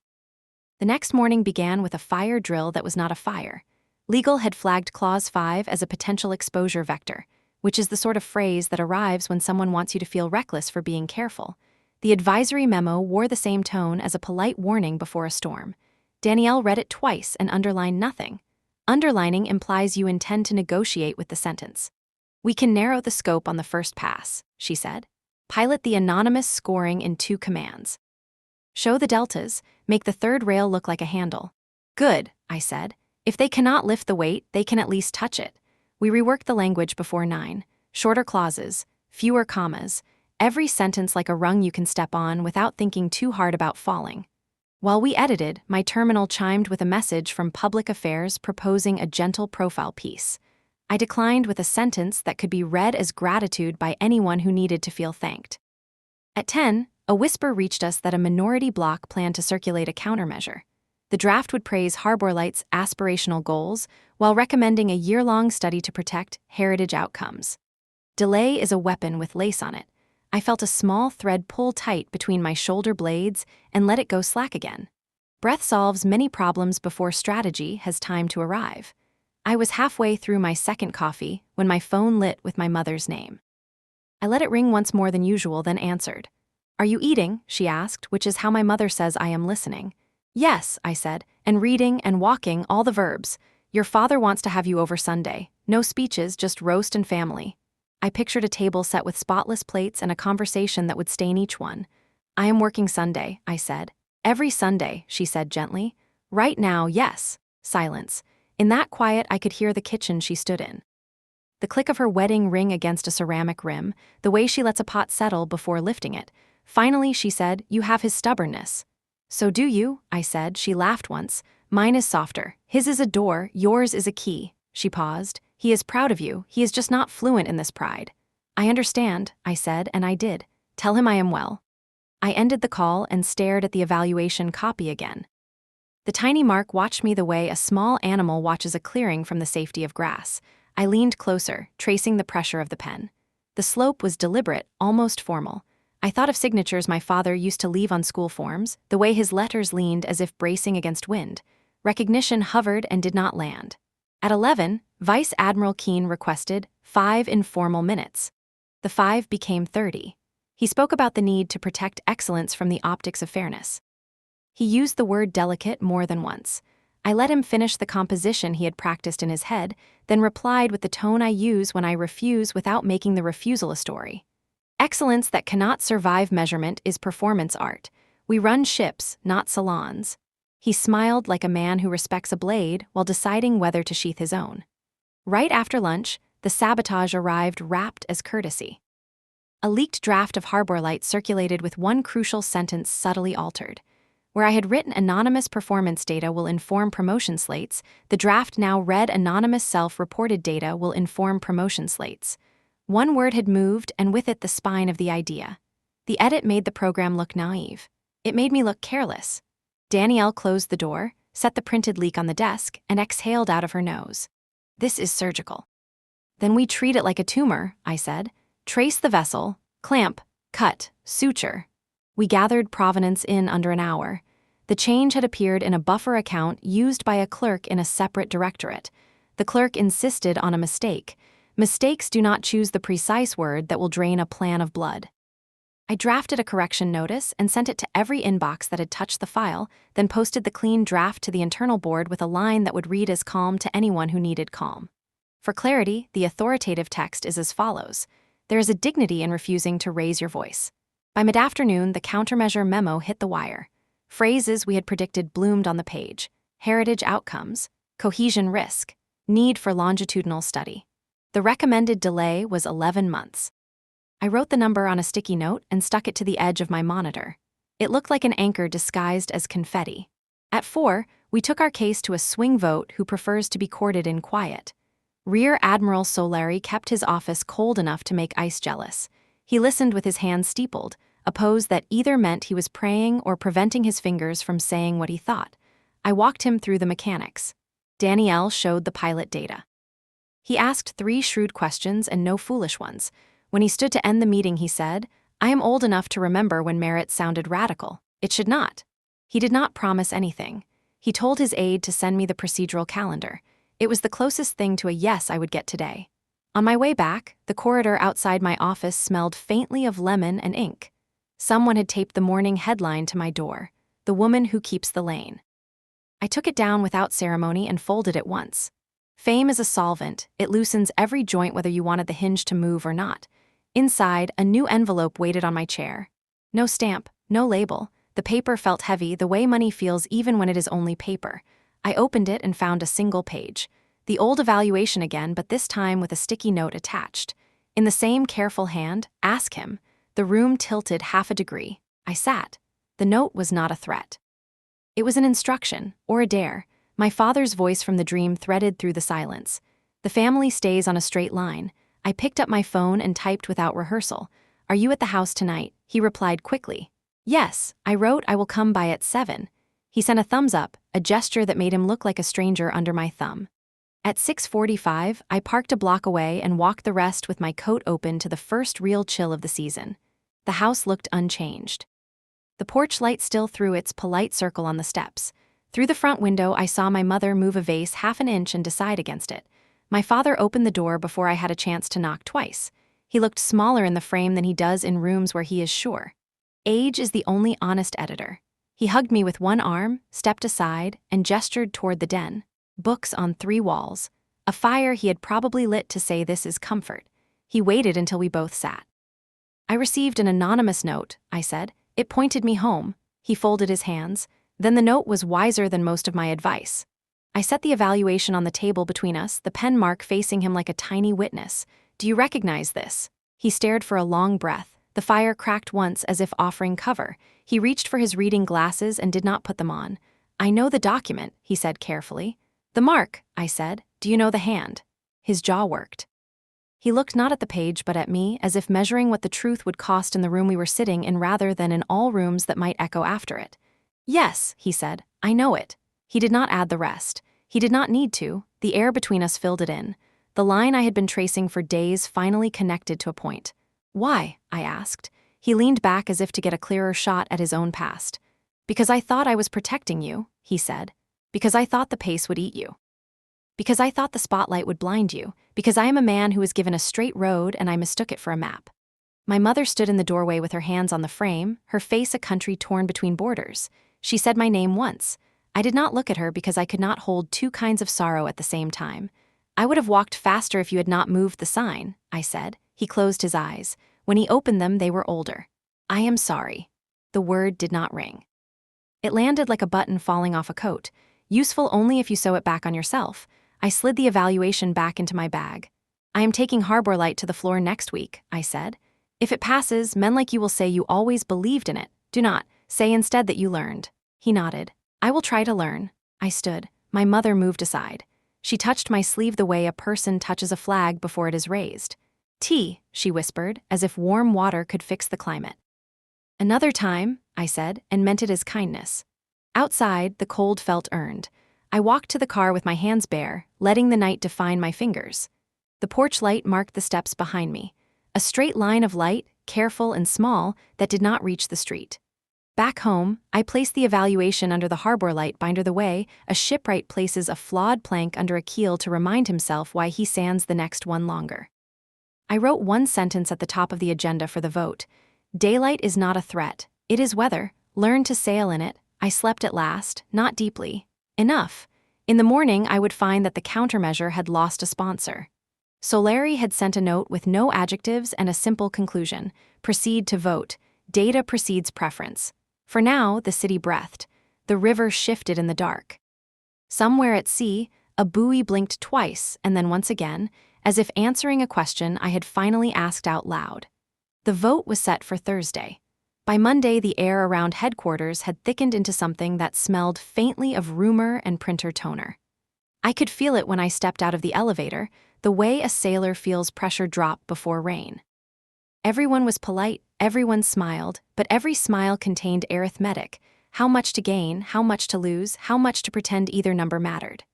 The next morning began with a fire drill that was not a fire. Legal had flagged Clause 5 as a potential exposure vector, which is the sort of phrase that arrives when someone wants you to feel reckless for being careful. The advisory memo wore the same tone as a polite warning before a storm. Danielle read it twice and underlined nothing. Underlining implies you intend to negotiate with the sentence. "We can narrow the scope on the first pass," she said. "Pilot the anonymous scoring in 2 commands. Show the deltas, make the third rail look like a handle." "Good," I said. "If they cannot lift the weight, they can at least touch it." We reworked the language before 9. Shorter clauses, fewer commas, every sentence like a rung you can step on without thinking too hard about falling. While we edited, my terminal chimed with a message from Public Affairs proposing a gentle profile piece. I declined with a sentence that could be read as gratitude by anyone who needed to feel thanked. At 10, a whisper reached us that a minority bloc planned to circulate a countermeasure. The draft would praise Harbor Light's aspirational goals while recommending a year-long study to protect heritage outcomes. Delay is a weapon with lace on it. I felt a small thread pull tight between my shoulder blades and let it go slack again. Breath solves many problems before strategy has time to arrive. I was halfway through my second coffee when my phone lit with my mother's name. I let it ring once more than usual, then answered. "Are you eating?" she asked, which is how my mother says I am listening. "Yes," I said, "and reading and walking, all the verbs. Your father wants to have you over Sunday. No speeches, just roast and family." I pictured a table set with spotless plates and a conversation that would stain each one. "I am working Sunday," I said. "Every Sunday," she said gently. "Right now, yes." Silence. In that quiet, I could hear the kitchen she stood in. The click of her wedding ring against a ceramic rim, the way she lets a pot settle before lifting it. Finally, she said, "You have his stubbornness." "So do you?" I said. She laughed once. "Mine is softer. His is a door, yours is a key." She paused. "He is proud of you. He is just not fluent in this pride." "I understand," I said, and I did. "Tell him I am well." I ended the call and stared at the evaluation copy again. The tiny mark watched me the way a small animal watches a clearing from the safety of grass. I leaned closer, tracing the pressure of the pen. The slope was deliberate, almost formal. I thought of signatures my father used to leave on school forms, the way his letters leaned as if bracing against wind. Recognition hovered and did not land. At 11, Vice Admiral Keene requested 5 informal minutes. The 5 became 30. He spoke about the need to protect excellence from the optics of fairness. He used the word delicate more than once. I let him finish the composition he had practiced in his head, then replied with the tone I use when I refuse without making the refusal a story. "Excellence that cannot survive measurement is performance art. We run ships, not salons." He smiled like a man who respects a blade while deciding whether to sheath his own. Right after lunch, the sabotage arrived wrapped as courtesy. A leaked draft of Harbor Light circulated with one crucial sentence subtly altered. Where I had written anonymous performance data will inform promotion slates, the draft now read anonymous self-reported data will inform promotion slates. One word had moved, and with it the spine of the idea. The edit made the program look naive. It made me look careless. Danielle closed the door, set the printed leak on the desk, and exhaled out of her nose. "This is surgical." "Then we treat it like a tumor," I said. "Trace the vessel, clamp, cut, suture." We gathered provenance in under an hour. The change had appeared in a buffer account used by a clerk in a separate directorate. The clerk insisted on a mistake. Mistakes do not choose the precise word that will drain a plan of blood. I drafted a correction notice and sent it to every inbox that had touched the file, then posted the clean draft to the internal board with a line that would read as calm to anyone who needed calm. For clarity, the authoritative text is as follows. There is a dignity in refusing to raise your voice. By mid-afternoon, the countermeasure memo hit the wire. Phrases we had predicted bloomed on the page. Heritage outcomes, cohesion risk, need for longitudinal study. The recommended delay was 11 months. I wrote the number on a sticky note and stuck it to the edge of my monitor. It looked like an anchor disguised as confetti. At 4, we took our case to a swing vote who prefers to be courted in quiet. Rear Admiral Solari kept his office cold enough to make ice jealous. He listened with his hands steepled, a pose that either meant he was praying or preventing his fingers from saying what he thought. I walked him through the mechanics. Danielle showed the pilot data. He asked 3 shrewd questions and no foolish ones. When he stood to end the meeting, he said, "I am old enough to remember when merit sounded radical. It should not." He did not promise anything. He told his aide to send me the procedural calendar. It was the closest thing to a yes I would get today. On my way back, the corridor outside my office smelled faintly of lemon and ink. Someone had taped the morning headline to my door, "The Woman Who Keeps the Lane." I took it down without ceremony and folded it once. Fame is a solvent. It loosens every joint whether you wanted the hinge to move or not. Inside, a new envelope waited on my chair. No stamp, no label. The paper felt heavy, the way money feels even when it is only paper. I opened it and found a single page. The old evaluation again, but this time with a sticky note attached. In the same careful hand, "Ask him." The room tilted half a degree. I sat. The note was not a threat. It was an instruction, or a dare. My father's voice from the dream threaded through the silence. "The family stays on a straight line." I picked up my phone and typed without rehearsal. "Are you at the house tonight?" He replied quickly. "Yes." I wrote, "I will come by at 7. He sent a thumbs up, a gesture that made him look like a stranger under my thumb. At 6:45, I parked a block away and walked the rest with my coat open to the first real chill of the season. The house looked unchanged. The porch light still threw its polite circle on the steps. Through the front window, I saw my mother move a vase half an inch and decide against it. My father opened the door before I had a chance to knock twice. He looked smaller in the frame than he does in rooms where he is sure. Age is the only honest editor. He hugged me with one arm, stepped aside, and gestured toward the den. Books on 3 walls. A fire he had probably lit to say this is comfort. He waited until we both sat. I received an anonymous note, I said. It pointed me home. He folded his hands. Then the note was wiser than most of my advice. I set the evaluation on the table between us, the pen mark facing him like a tiny witness. Do you recognize this? He stared for a long breath. The fire cracked once as if offering cover. He reached for his reading glasses and did not put them on. I know the document, he said carefully. The mark, I said. Do you know the hand? His jaw worked. He looked not at the page but at me, as if measuring what the truth would cost in the room we were sitting in rather than in all rooms that might echo after it. Yes, he said, I know it. He did not add the rest. He did not need to. The air between us filled it in. The line I had been tracing for days finally connected to a point. Why? I asked. He leaned back as if to get a clearer shot at his own past. Because I thought I was protecting you, he said. Because I thought the pace would eat you. Because I thought the spotlight would blind you. Because I am a man who was given a straight road and I mistook it for a map. My mother stood in the doorway with her hands on the frame, her face a country torn between borders. She said my name once. I did not look at her because I could not hold 2 kinds of sorrow at the same time. I would have walked faster if you had not moved the sign, I said. He closed his eyes. When he opened them, they were older. I am sorry. The word did not ring. It landed like a button falling off a coat, useful only if you sew it back on yourself. I slid the evaluation back into my bag. I am taking Harbor Light to the floor next week, I said. If it passes, men like you will say you always believed in it. Do not. Say instead that you learned. He nodded. I will try to learn. I stood. My mother moved aside. She touched my sleeve the way a person touches a flag before it is raised. Tea, she whispered, as if warm water could fix the climate. Another time, I said, and meant it as kindness. Outside, the cold felt earned. I walked to the car with my hands bare, letting the night define my fingers. The porch light marked the steps behind me. A straight line of light, careful and small, that did not reach the street. Back home, I placed the evaluation under the Harbor Light binder the way a shipwright places a flawed plank under a keel to remind himself why he sands the next one longer. I wrote one sentence at the top of the agenda for the vote. Daylight is not a threat. It is weather. Learn to sail in it. I slept at last, not deeply. Enough. In the morning, I would find that the countermeasure had lost a sponsor. Solari had sent a note with no adjectives and a simple conclusion. Proceed to vote. Data precedes preference. For now, the city breathed. The river shifted in the dark. Somewhere at sea, a buoy blinked twice and then once again, as if answering a question I had finally asked out loud. The vote was set for Thursday. By Monday, the air around headquarters had thickened into something that smelled faintly of rumor and printer toner. I could feel it when I stepped out of the elevator, the way a sailor feels pressure drop before rain. Everyone was polite, everyone smiled, but every smile contained arithmetic. How much to gain, how much to lose, how much to pretend either number mattered.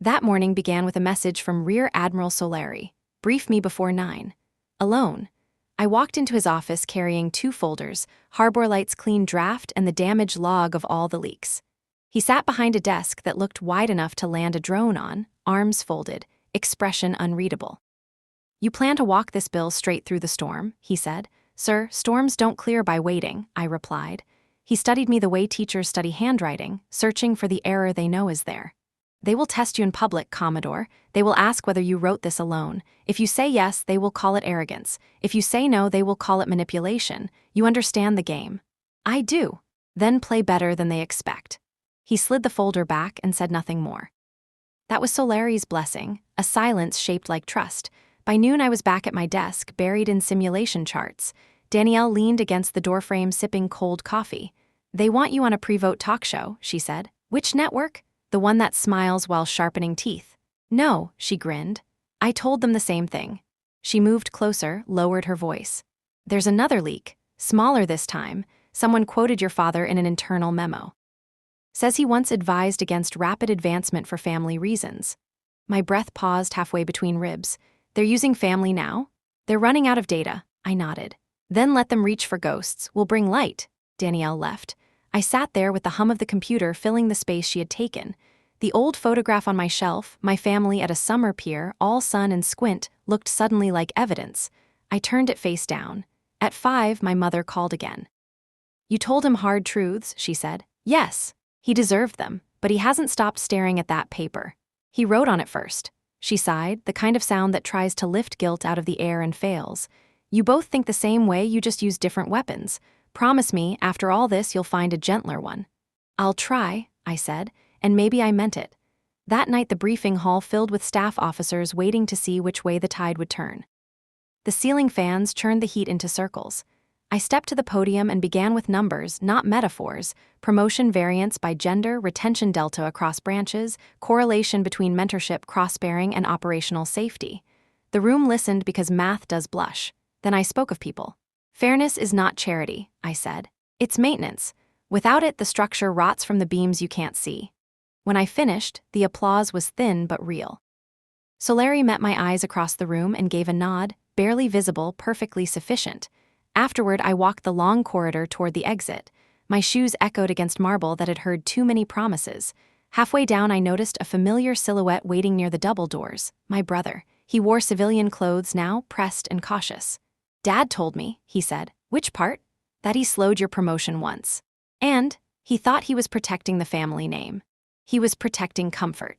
That morning began with a message from Rear Admiral Solari. Brief me before 9. Alone. I walked into his office carrying 2 folders, Harbor Light's clean draft and the damage log of all the leaks. He sat behind a desk that looked wide enough to land a drone on, arms folded, expression unreadable. You plan to walk this bill straight through the storm, he said. Sir, storms don't clear by waiting, I replied. He studied me the way teachers study handwriting, searching for the error they know is there. They will test you in public, Commodore. They will ask whether you wrote this alone. If you say yes, they will call it arrogance. If you say no, they will call it manipulation. You understand the game. I do. Then play better than they expect. He slid the folder back and said nothing more. That was Solari's blessing, a silence shaped like trust. By noon I was back at my desk, buried in simulation charts. Danielle leaned against the doorframe sipping cold coffee. They want you on a pre-vote talk show, she said. Which network? The one that smiles while sharpening teeth. No, she grinned. I told them the same thing. She moved closer, lowered her voice. There's another leak, smaller this time. Someone quoted your father in an internal memo. Says he once advised against rapid advancement for family reasons. My breath paused halfway between ribs. They're using family now? They're running out of data, I nodded. Then let them reach for ghosts. We'll bring light. Danielle left. I sat there with the hum of the computer filling the space she had taken. The old photograph on my shelf, my family at a summer pier, all sun and squint, looked suddenly like evidence. I turned it face down. At 5, my mother called again. You told him hard truths, she said. Yes. He deserved them, but he hasn't stopped staring at that paper. He wrote on it first. She sighed, the kind of sound that tries to lift guilt out of the air and fails. You both think the same way, you just use different weapons. Promise me, after all this, you'll find a gentler one. I'll try, I said, and maybe I meant it. That night the briefing hall filled with staff officers waiting to see which way the tide would turn. The ceiling fans churned the heat into circles. I stepped to the podium and began with numbers, not metaphors: promotion variance by gender, retention delta across branches, correlation between mentorship, cross-bearing, and operational safety. The room listened because math does blush. Then I spoke of people. Fairness is not charity, I said. It's maintenance. Without it, the structure rots from the beams you can't see. When I finished, the applause was thin but real. Solari met my eyes across the room and gave a nod, barely visible, perfectly sufficient. Afterward, I walked the long corridor toward the exit. My shoes echoed against marble that had heard too many promises. Halfway down, I noticed a familiar silhouette waiting near the double doors. My brother. He wore civilian clothes now, pressed and cautious. Dad told me, he said. Which part? That he slowed your promotion once. And he thought he was protecting the family name. He was protecting comfort.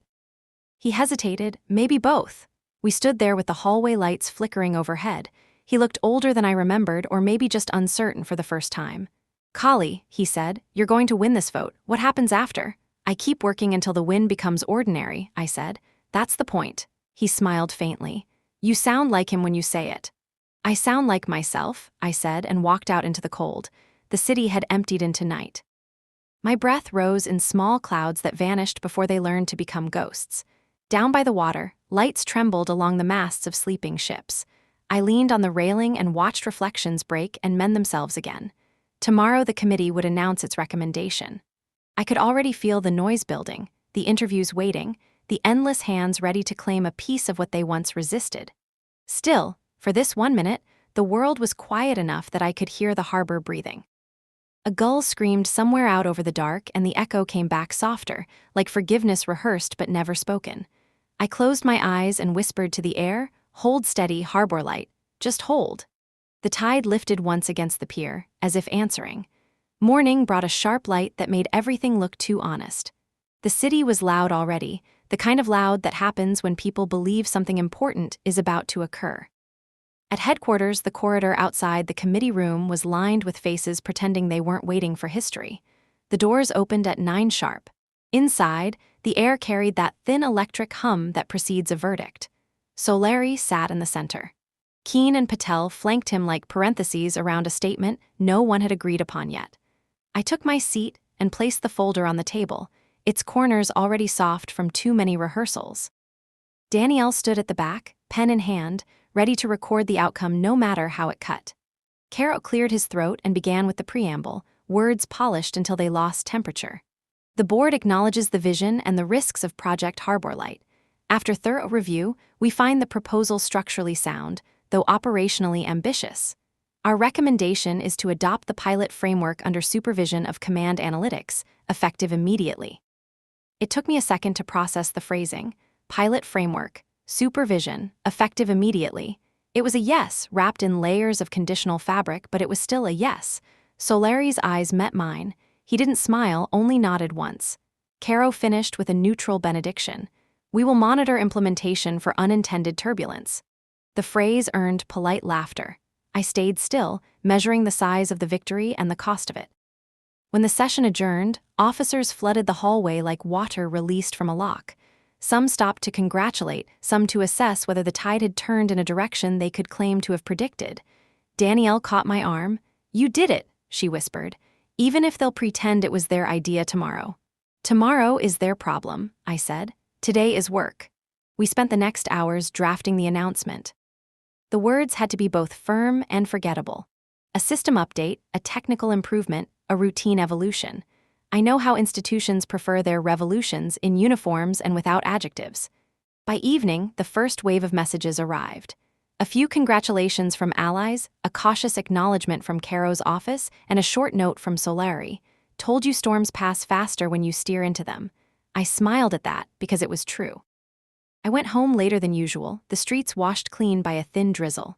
He hesitated, maybe both. We stood there with the hallway lights flickering overhead. He looked older than I remembered, or maybe just uncertain for the first time. Kali, he said, you're going to win this vote. What happens after? I keep working until the win becomes ordinary, I said. That's the point. He smiled faintly. You sound like him when you say it. I sound like myself, I said, and walked out into the cold. The city had emptied into night. My breath rose in small clouds that vanished before they learned to become ghosts. Down by the water, lights trembled along the masts of sleeping ships. I leaned on the railing and watched reflections break and mend themselves again. Tomorrow the committee would announce its recommendation. I could already feel the noise building, the interviews waiting, the endless hands ready to claim a piece of what they once resisted. Still, for this 1 minute, the world was quiet enough that I could hear the harbor breathing. A gull screamed somewhere out over the dark, and the echo came back softer, like forgiveness rehearsed but never spoken. I closed my eyes and whispered to the air, hold steady, harbor light, just hold. The tide lifted once against the pier, as if answering. Morning brought a sharp light that made everything look too honest. The city was loud already, the kind of loud that happens when people believe something important is about to occur. At headquarters, the corridor outside the committee room was lined with faces pretending they weren't waiting for history. The doors opened at 9 sharp. Inside, the air carried that thin electric hum that precedes a verdict. Solari sat in the center. Keane and Patel flanked him like parentheses around a statement no one had agreed upon yet. I took my seat and placed the folder on the table, its corners already soft from too many rehearsals. Danielle stood at the back, pen in hand, ready to record the outcome no matter how it cut. Caro cleared his throat and began with the preamble, words polished until they lost temperature. The board acknowledges the vision and the risks of Project Harborlight. After thorough review, we find the proposal structurally sound, though operationally ambitious. Our recommendation is to adopt the pilot framework under supervision of Command Analytics, effective immediately. It took me a second to process the phrasing. Pilot framework, supervision, effective immediately. It was a yes, wrapped in layers of conditional fabric, but it was still a yes. Solari's eyes met mine. He didn't smile, only nodded once. Caro finished with a neutral benediction. We will monitor implementation for unintended turbulence. The phrase earned polite laughter. I stayed still, measuring the size of the victory and the cost of it. When the session adjourned, officers flooded the hallway like water released from a lock. Some stopped to congratulate, some to assess whether the tide had turned in a direction they could claim to have predicted. Danielle caught my arm. You did it, she whispered. Even if they'll pretend it was their idea tomorrow. Tomorrow is their problem, I said. Today is work. We spent the next hours drafting the announcement. The words had to be both firm and forgettable. A system update, a technical improvement, a routine evolution. I know how institutions prefer their revolutions in uniforms and without adjectives. By evening, the first wave of messages arrived. A few congratulations from allies, a cautious acknowledgement from Caro's office, and a short note from Solari. Told you storms pass faster when you steer into them. I smiled at that because it was true. I went home later than usual, the streets washed clean by a thin drizzle.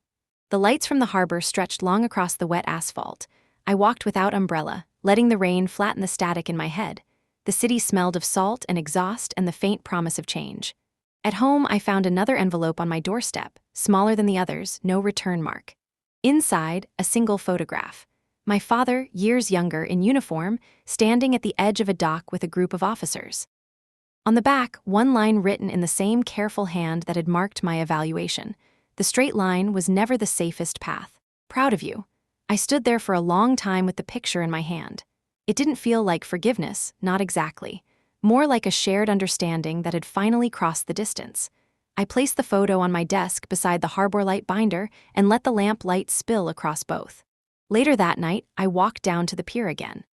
The lights from the harbor stretched long across the wet asphalt. I walked without umbrella, letting the rain flatten the static in my head. The city smelled of salt and exhaust and the faint promise of change. At home, I found another envelope on my doorstep, smaller than the others, no return mark. Inside, a single photograph. My father, years younger, in uniform, standing at the edge of a dock with a group of officers. On the back, one line written in the same careful hand that had marked my evaluation. The straight line was never the safest path. Proud of you. I stood there for a long time with the picture in my hand. It didn't feel like forgiveness, not exactly. More like a shared understanding that had finally crossed the distance. I placed the photo on my desk beside the harbor light binder and let the lamp light spill across both. Later that night, I walked down to the pier again.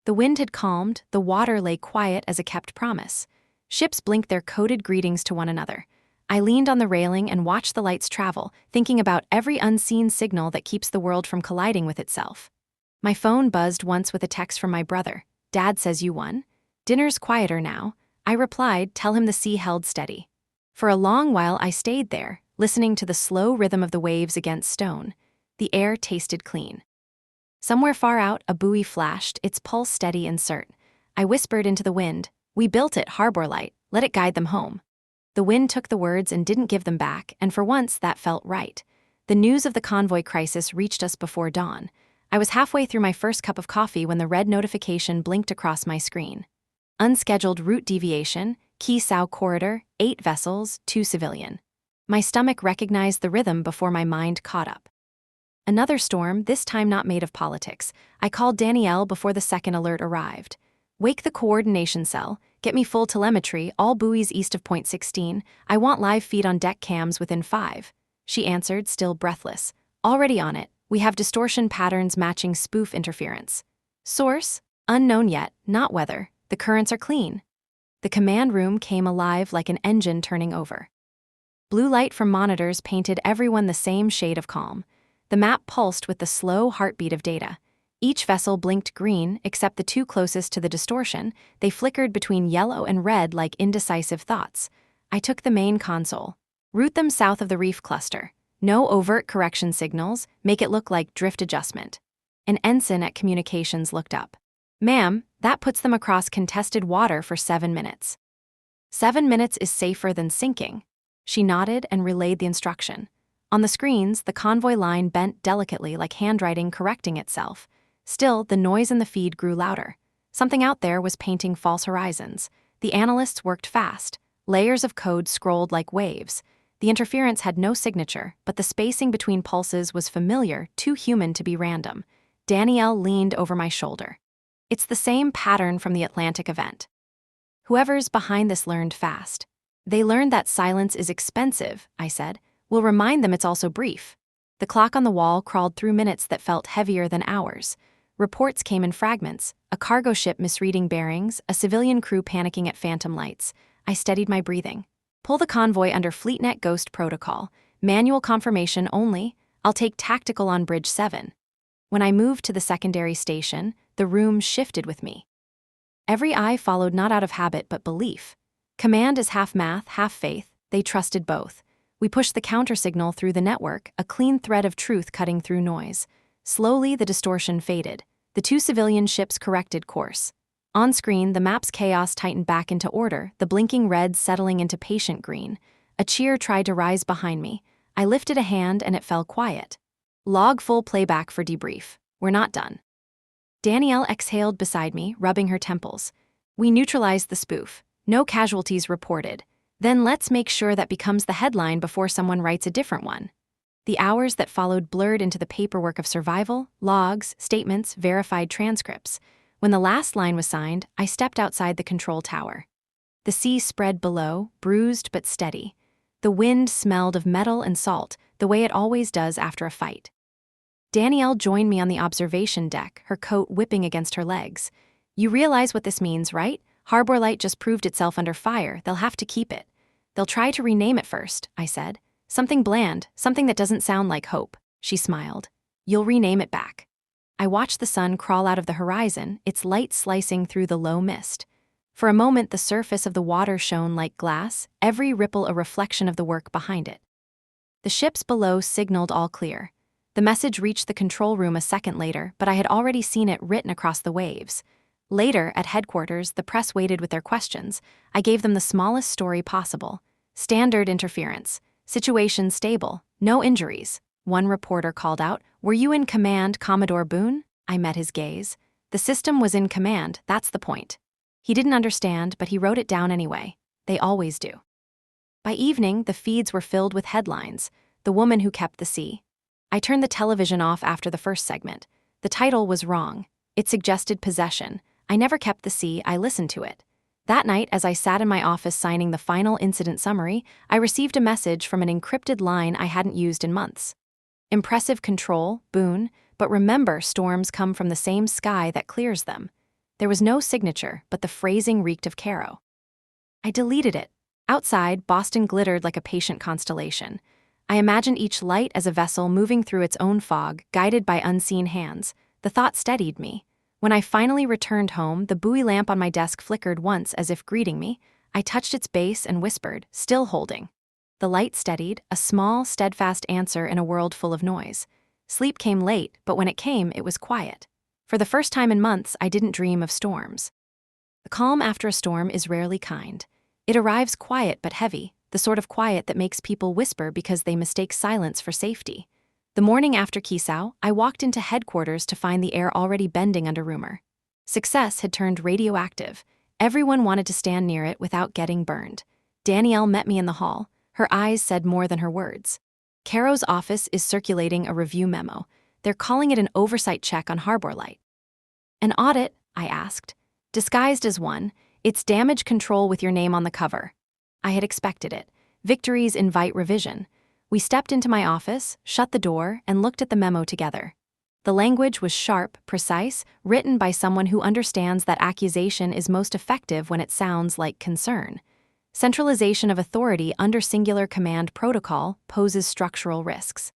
The wind had calmed, the water lay quiet as a kept promise. Ships blinked their coded greetings to one another. I leaned on the railing and watched the lights travel, thinking about every unseen signal that keeps the world from colliding with itself. My phone buzzed once with a text from my brother. Dad says you won. Dinner's quieter now. I replied, tell him the sea held steady. For a long while I stayed there, listening to the slow rhythm of the waves against stone. The air tasted clean. Somewhere far out, a buoy flashed, its pulse steady and cert. I whispered into the wind, we built it, harbor light, let it guide them home. The wind took the words and didn't give them back, and for once that felt right. The news of the convoy crisis reached us before dawn. I was halfway through my first cup of coffee when the red notification blinked across my screen. Unscheduled route deviation, Key Sao corridor, 8 vessels, 2 civilian. My stomach recognized the rhythm before my mind caught up. Another storm, this time not made of politics. I called Danielle before the second alert arrived. Wake the coordination cell, get me full telemetry, all buoys east of point 16. I want live feed on deck cams within 5. She answered, still breathless. Already on it, we have distortion patterns matching spoof interference. Source? Unknown yet, not weather. The currents are clean. The command room came alive like an engine turning over. Blue light from monitors painted everyone the same shade of calm. The map pulsed with the slow heartbeat of data. Each vessel blinked green, except the 2 closest to the distortion. They flickered between yellow and red like indecisive thoughts. I took the main console. Route them south of the reef cluster. No overt correction signals, make it look like drift adjustment. An ensign at communications looked up. Ma'am, that puts them across contested water for 7 minutes. 7 minutes is safer than sinking. She nodded and relayed the instruction. On the screens, the convoy line bent delicately like handwriting correcting itself. Still, the noise in the feed grew louder. Something out there was painting false horizons. The analysts worked fast. Layers of code scrolled like waves. The interference had no signature, but the spacing between pulses was familiar, too human to be random. Danielle leaned over my shoulder. It's the same pattern from the Atlantic event. Whoever's behind this learned fast. They learned that silence is expensive, I said. We'll remind them it's also brief. The clock on the wall crawled through minutes that felt heavier than hours. Reports came in fragments, a cargo ship misreading bearings, a civilian crew panicking at phantom lights. I steadied my breathing. Pull the convoy under FleetNet Ghost protocol. Manual confirmation only. I'll take tactical on Bridge 7. When I moved to the secondary station, the room shifted with me. Every eye followed not out of habit but belief. Command is half math, half faith. They trusted both. We pushed the countersignal through the network, a clean thread of truth cutting through noise. Slowly, the distortion faded. The 2 civilian ships corrected course. On screen, the map's chaos tightened back into order, the blinking red settling into patient green. A cheer tried to rise behind me. I lifted a hand and it fell quiet. Log full playback for debrief. We're not done. Danielle exhaled beside me, rubbing her temples. We neutralized the spoof. No casualties reported. Then let's make sure that becomes the headline before someone writes a different one. The hours that followed blurred into the paperwork of survival, logs, statements, verified transcripts. When the last line was signed, I stepped outside the control tower. The sea spread below, bruised but steady. The wind smelled of metal and salt, the way it always does after a fight. Danielle joined me on the observation deck, her coat whipping against her legs. You realize what this means, right? Harbor Light just proved itself under fire. They'll have to keep it. They'll try to rename it first, I said. Something bland, something that doesn't sound like hope, she smiled. You'll rename it back. I watched the sun crawl out of the horizon, its light slicing through the low mist. For a moment, the surface of the water shone like glass, every ripple a reflection of the work behind it. The ships below signaled all clear. The message reached the control room a second later, but I had already seen it written across the waves. Later, at headquarters, the press waited with their questions. I gave them the smallest story possible. Standard interference. Situation stable. No injuries. One reporter called out, "Were you in command, Commodore Boone?" I met his gaze. The system was in command, that's the point. He didn't understand, but he wrote it down anyway. They always do. By evening, the feeds were filled with headlines. The woman who kept the sea. I turned the television off after the first segment. The title was wrong. It suggested possession. I never kept the sea, I listened to it. That night, as I sat in my office signing the final incident summary, I received a message from an encrypted line I hadn't used in months. Impressive control, Boone, but remember, storms come from the same sky that clears them. There was no signature, but the phrasing reeked of Caro. I deleted it. Outside, Boston glittered like a patient constellation. I imagined each light as a vessel moving through its own fog, guided by unseen hands. The thought steadied me. When I finally returned home, the buoy lamp on my desk flickered once as if greeting me. I touched its base and whispered, still holding. The light steadied, a small, steadfast answer in a world full of noise. Sleep came late, but when it came, it was quiet. For the first time in months, I didn't dream of storms. The calm after a storm is rarely kind. It arrives quiet but heavy, the sort of quiet that makes people whisper because they mistake silence for safety. The morning after Kisau, I walked into headquarters to find the air already bending under rumor. Success had turned radioactive. Everyone wanted to stand near it without getting burned. Danielle met me in the hall. Her eyes said more than her words. Caro's office is circulating a review memo. They're calling it an oversight check on Harbor Light. An audit? I asked. Disguised as one, it's damage control with your name on the cover. I had expected it. Victories invite revision. We stepped into my office, shut the door, and looked at the memo together. The language was sharp, precise, written by someone who understands that accusation is most effective when it sounds like concern. Centralization of authority under singular command protocol poses structural risks.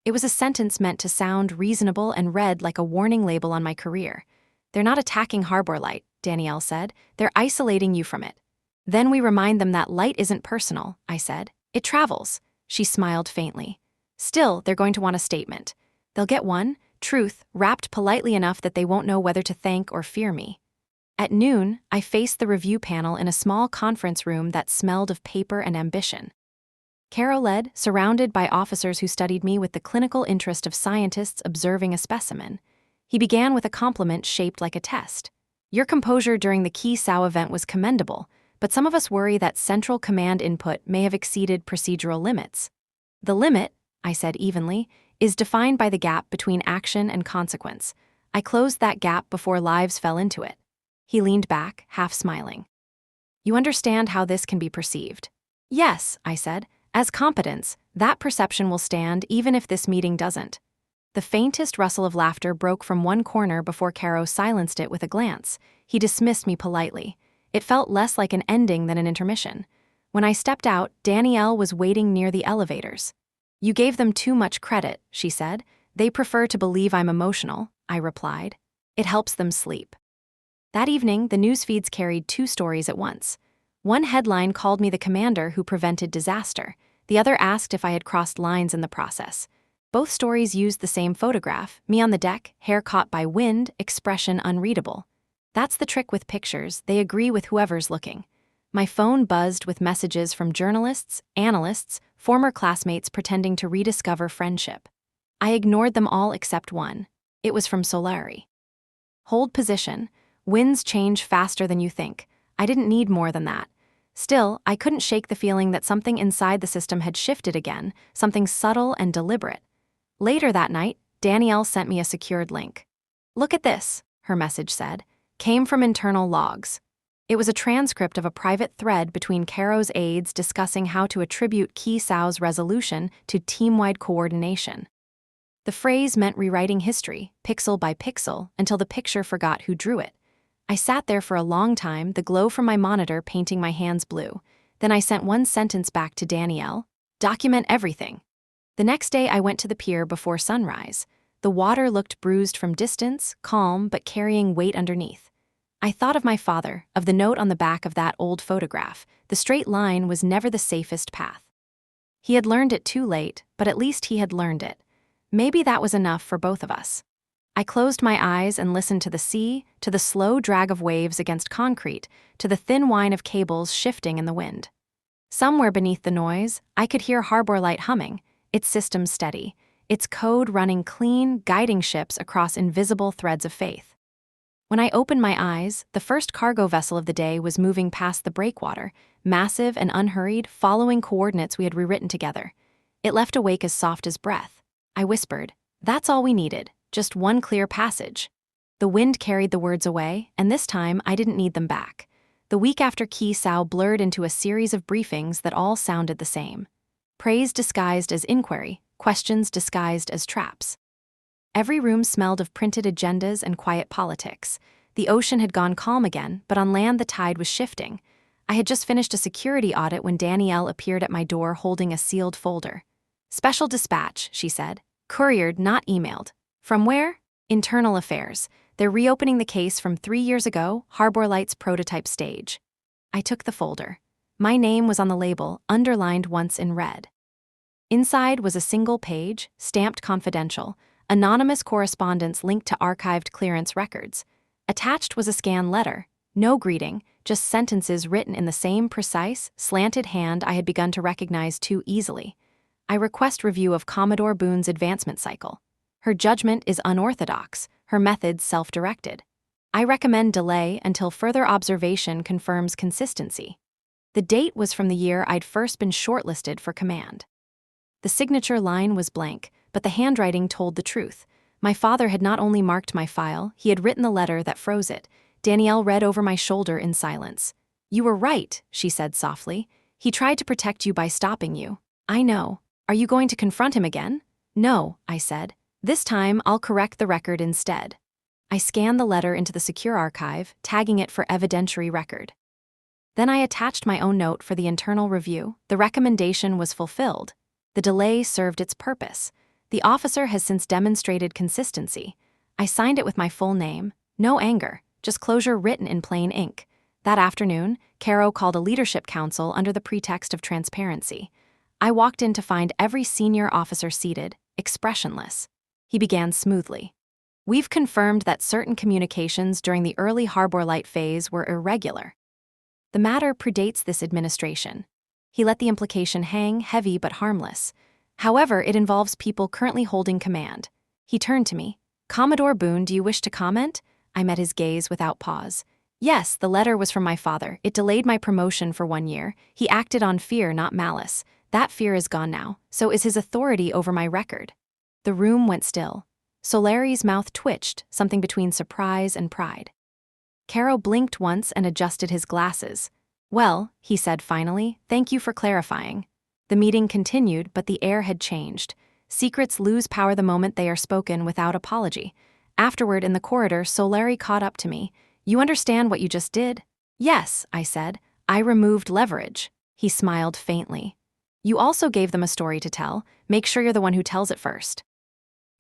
It was a sentence meant to sound reasonable and read like a warning label on my career. They're not attacking Harbor Light, Danielle said. They're isolating you from it. Then we remind them that light isn't personal, I said. It travels. She smiled faintly. Still, they're going to want a statement. They'll get one, truth, wrapped politely enough that they won't know whether to thank or fear me. At noon, I faced the review panel in a small conference room that smelled of paper and ambition. Caro led, surrounded by officers who studied me with the clinical interest of scientists observing a specimen. He began with a compliment shaped like a test. Your composure during the Kisau event was commendable, but some of us worry that central command input may have exceeded procedural limits. The limit, I said evenly, is defined by the gap between action and consequence. I closed that gap before lives fell into it. He leaned back, half smiling. You understand how this can be perceived? Yes, I said. As competence, that perception will stand even if this meeting doesn't. The faintest rustle of laughter broke from one corner before Caro silenced it with a glance. He dismissed me politely. It felt less like an ending than an intermission. When I stepped out, Danielle was waiting near the elevators. You gave them too much credit, she said. They prefer to believe I'm emotional, I replied. It helps them sleep. That evening, the news feeds carried two stories at once. One headline called me the commander who prevented disaster. The other asked if I had crossed lines in the process. Both stories used the same photograph, me on the deck, hair caught by wind, expression unreadable. That's the trick with pictures, they agree with whoever's looking. My phone buzzed with messages from journalists, analysts, former classmates pretending to rediscover friendship. I ignored them all except one. It was from Solari. Hold position. Winds change faster than you think. I didn't need more than that. Still, I couldn't shake the feeling that something inside the system had shifted again, something subtle and deliberate. Later that night, Danielle sent me a secured link. Look at this, her message said. Came from internal logs. It was a transcript of a private thread between Caro's aides discussing how to attribute Kisau's resolution to team-wide coordination. The phrase meant rewriting history, pixel by pixel, until the picture forgot who drew it. I sat there for a long time, the glow from my monitor painting my hands blue. Then I sent one sentence back to Danielle. Document everything. The next day I went to the pier before sunrise. The water looked bruised from distance, calm but carrying weight underneath. I thought of my father, of the note on the back of that old photograph. The straight line was never the safest path. He had learned it too late, but at least he had learned it. Maybe that was enough for both of us. I closed my eyes and listened to the sea, to the slow drag of waves against concrete, to the thin whine of cables shifting in the wind. Somewhere beneath the noise, I could hear Harbor Light humming, its system steady, its code running clean, guiding ships across invisible threads of faith. When I opened my eyes, the first cargo vessel of the day was moving past the breakwater, massive and unhurried, following coordinates we had rewritten together. It left a wake as soft as breath. I whispered, "That's all we needed, just one clear passage." The wind carried the words away, and this time I didn't need them back. The week after Key Sao blurred into a series of briefings that all sounded the same. Praise disguised as inquiry, questions disguised as traps. Every room smelled of printed agendas and quiet politics. The ocean had gone calm again, but on land the tide was shifting. I had just finished a security audit when Danielle appeared at my door holding a sealed folder. "Special dispatch," she said. "Couriered, not emailed." "From where?" "Internal Affairs. They're reopening the case from 3 years ago, Harbor Light's prototype stage." I took the folder. My name was on the label, underlined once in red. Inside was a single page, stamped confidential, anonymous correspondence linked to archived clearance records. Attached was a scanned letter. No greeting, just sentences written in the same precise, slanted hand I had begun to recognize too easily. I request review of Commodore Boone's advancement cycle. Her judgment is unorthodox, her methods self-directed. I recommend delay until further observation confirms consistency. The date was from the year I'd first been shortlisted for command. The signature line was blank, but the handwriting told the truth. My father had not only marked my file, he had written the letter that froze it. Danielle read over my shoulder in silence. "You were right," she said softly. "He tried to protect you by stopping you." "I know. Are you going to confront him again?" "No," I said. "This time I'll correct the record instead." I scanned the letter into the secure archive, tagging it for evidentiary record. Then I attached my own note for the internal review. The recommendation was fulfilled. The delay served its purpose. The officer has since demonstrated consistency. I signed it with my full name. No anger, just closure written in plain ink. That afternoon, Caro called a leadership council under the pretext of transparency. I walked in to find every senior officer seated, expressionless. He began smoothly. "We've confirmed that certain communications during the early Harbor Light phase were irregular. The matter predates this administration." He let the implication hang, heavy but harmless. "However, it involves people currently holding command." He turned to me. "Commodore Boone, do you wish to comment?" I met his gaze without pause. "Yes, the letter was from my father. It delayed my promotion for 1 year. He acted on fear, not malice. That fear is gone now. So is his authority over my record." The room went still. Solari's mouth twitched, something between surprise and pride. Caro blinked once and adjusted his glasses. "Well," he said finally, "thank you for clarifying." The meeting continued, but the air had changed. Secrets lose power the moment they are spoken without apology. Afterward, in the corridor, Solari caught up to me. "You understand what you just did?" "Yes," I said. "I removed leverage." He smiled faintly. "You also gave them a story to tell. Make sure you're the one who tells it first."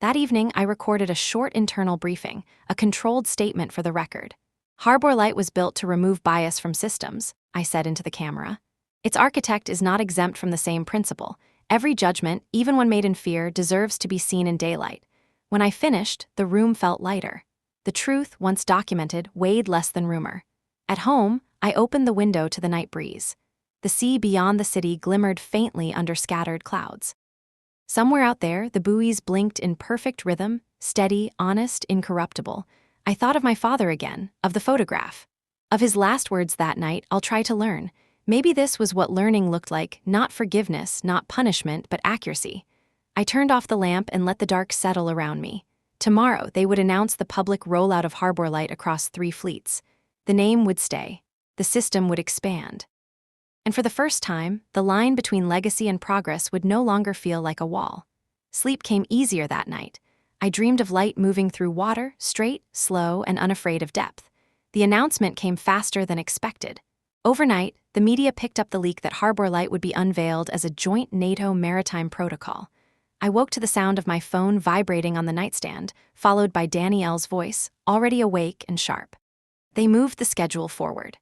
That evening, I recorded a short internal briefing, a controlled statement for the record. "Harbor Light was built to remove bias from systems," I said into the camera. "Its architect is not exempt from the same principle. Every judgment, even when made in fear, deserves to be seen in daylight." When I finished, the room felt lighter. The truth, once documented, weighed less than rumor. At home, I opened the window to the night breeze. The sea beyond the city glimmered faintly under scattered clouds. Somewhere out there, the buoys blinked in perfect rhythm, steady, honest, incorruptible. I thought of my father again, of the photograph. Of his last words that night, "I'll try to learn." Maybe this was what learning looked like, not forgiveness, not punishment, but accuracy. I turned off the lamp and let the dark settle around me. Tomorrow, they would announce the public rollout of Harbor Light across 3 fleets. The name would stay. The system would expand. And for the first time, the line between legacy and progress would no longer feel like a wall. Sleep came easier that night. I dreamed of light moving through water, straight, slow, and unafraid of depth. The announcement came faster than expected. Overnight, the media picked up the leak that Harbor Light would be unveiled as a joint NATO maritime protocol. I woke to the sound of my phone vibrating on the nightstand, followed by Danielle's voice, already awake and sharp. They moved the schedule forward.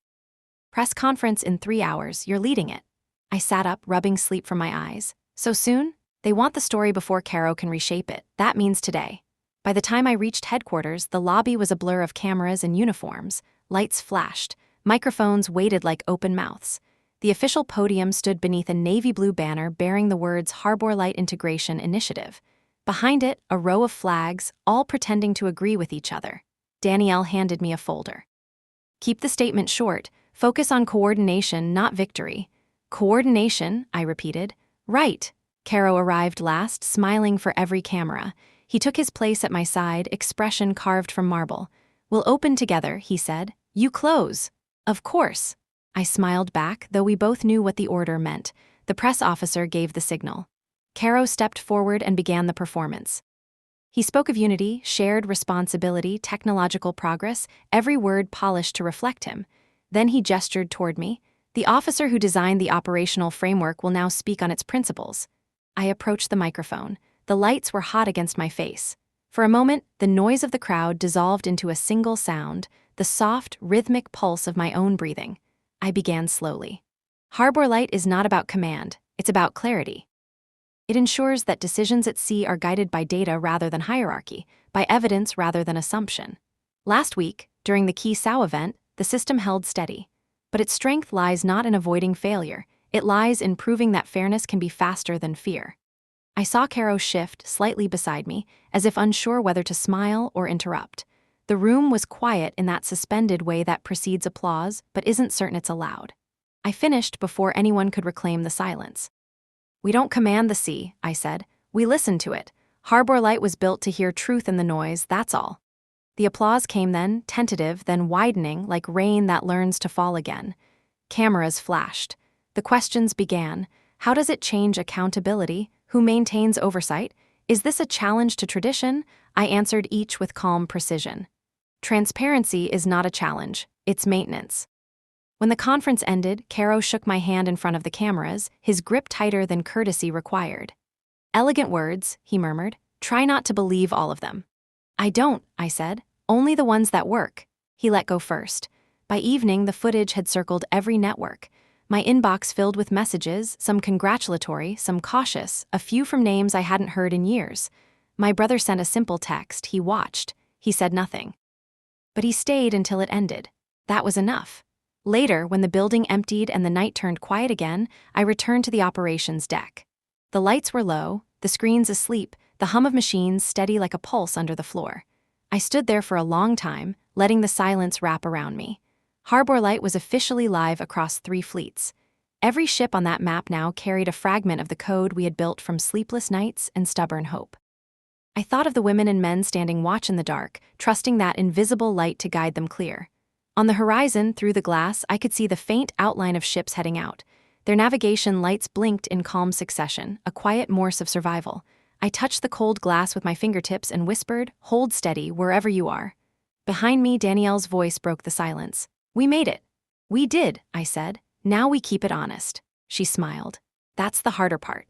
Press conference in 3 hours, you're leading it. I sat up, rubbing sleep from my eyes. So soon? They want the story before Caro can reshape it. That means today. By the time I reached headquarters, the lobby was a blur of cameras and uniforms. Lights flashed. Microphones waited like open mouths. The official podium stood beneath a navy blue banner bearing the words Harbor Light Integration Initiative. Behind it, a row of flags, all pretending to agree with each other. Danielle handed me a folder. Keep the statement short. Focus on coordination, not victory. Coordination, I repeated. Right. Caro arrived last, smiling for every camera. He took his place at my side, expression carved from marble. We'll open together, he said. You close. Of course. I smiled back, though we both knew what the order meant. The press officer gave the signal. Caro stepped forward and began the performance. He spoke of unity, shared responsibility, technological progress, every word polished to reflect him. Then he gestured toward me. The officer who designed the operational framework will now speak on its principles. I approached the microphone. The lights were hot against my face. For a moment, the noise of the crowd dissolved into a single sound, the soft, rhythmic pulse of my own breathing. I began slowly. Harbor Light is not about command, it's about clarity. It ensures that decisions at sea are guided by data rather than hierarchy, by evidence rather than assumption. Last week, during the Key Sao event, the system held steady. But its strength lies not in avoiding failure, it lies in proving that fairness can be faster than fear. I saw Caro shift slightly beside me, as if unsure whether to smile or interrupt. The room was quiet in that suspended way that precedes applause, but isn't certain it's allowed. I finished before anyone could reclaim the silence. We don't command the sea, I said. We listen to it. Harbor Light was built to hear truth in the noise, that's all. The applause came then, tentative, then widening, like rain that learns to fall again. Cameras flashed. The questions began. How does it change accountability? Who maintains oversight? Is this a challenge to tradition? I answered each with calm precision. Transparency is not a challenge, it's maintenance. When the conference ended, Caro shook my hand in front of the cameras, his grip tighter than courtesy required. Elegant words, he murmured. Try not to believe all of them. I don't, I said. Only the ones that work. He let go first. By evening, the footage had circled every network. My inbox filled with messages, some congratulatory, some cautious, a few from names I hadn't heard in years. My brother sent a simple text. He watched. He said nothing. But he stayed until it ended. That was enough. Later, when the building emptied and the night turned quiet again, I returned to the operations deck. The lights were low, the screens asleep, the hum of machines steady like a pulse under the floor. I stood there for a long time, letting the silence wrap around me. Harbor Light was officially live across 3 fleets. Every ship on that map now carried a fragment of the code we had built from sleepless nights and stubborn hope. I thought of the women and men standing watch in the dark, trusting that invisible light to guide them clear. On the horizon, through the glass, I could see the faint outline of ships heading out. Their navigation lights blinked in calm succession, a quiet Morse of survival. I touched the cold glass with my fingertips and whispered, "Hold steady, wherever you are." Behind me, Danielle's voice broke the silence. "We made it." "We did," I said. "Now we keep it honest." She smiled. "That's the harder part."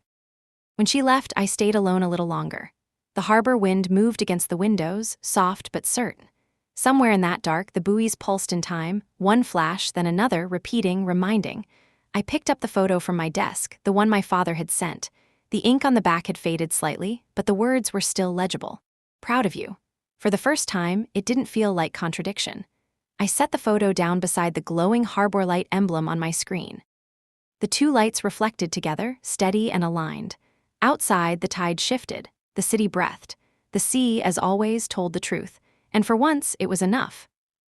When she left, I stayed alone a little longer. The harbor wind moved against the windows, soft but certain. Somewhere in that dark, the buoys pulsed in time, one flash, then another, repeating, reminding. I picked up the photo from my desk, the one my father had sent. The ink on the back had faded slightly, but the words were still legible. "Proud of you." For the first time, it didn't feel like contradiction. I set the photo down beside the glowing Harbor Light emblem on my screen. The 2 lights reflected together, steady and aligned. Outside, the tide shifted. The city breathed. The sea, as always, told the truth. And for once, it was enough.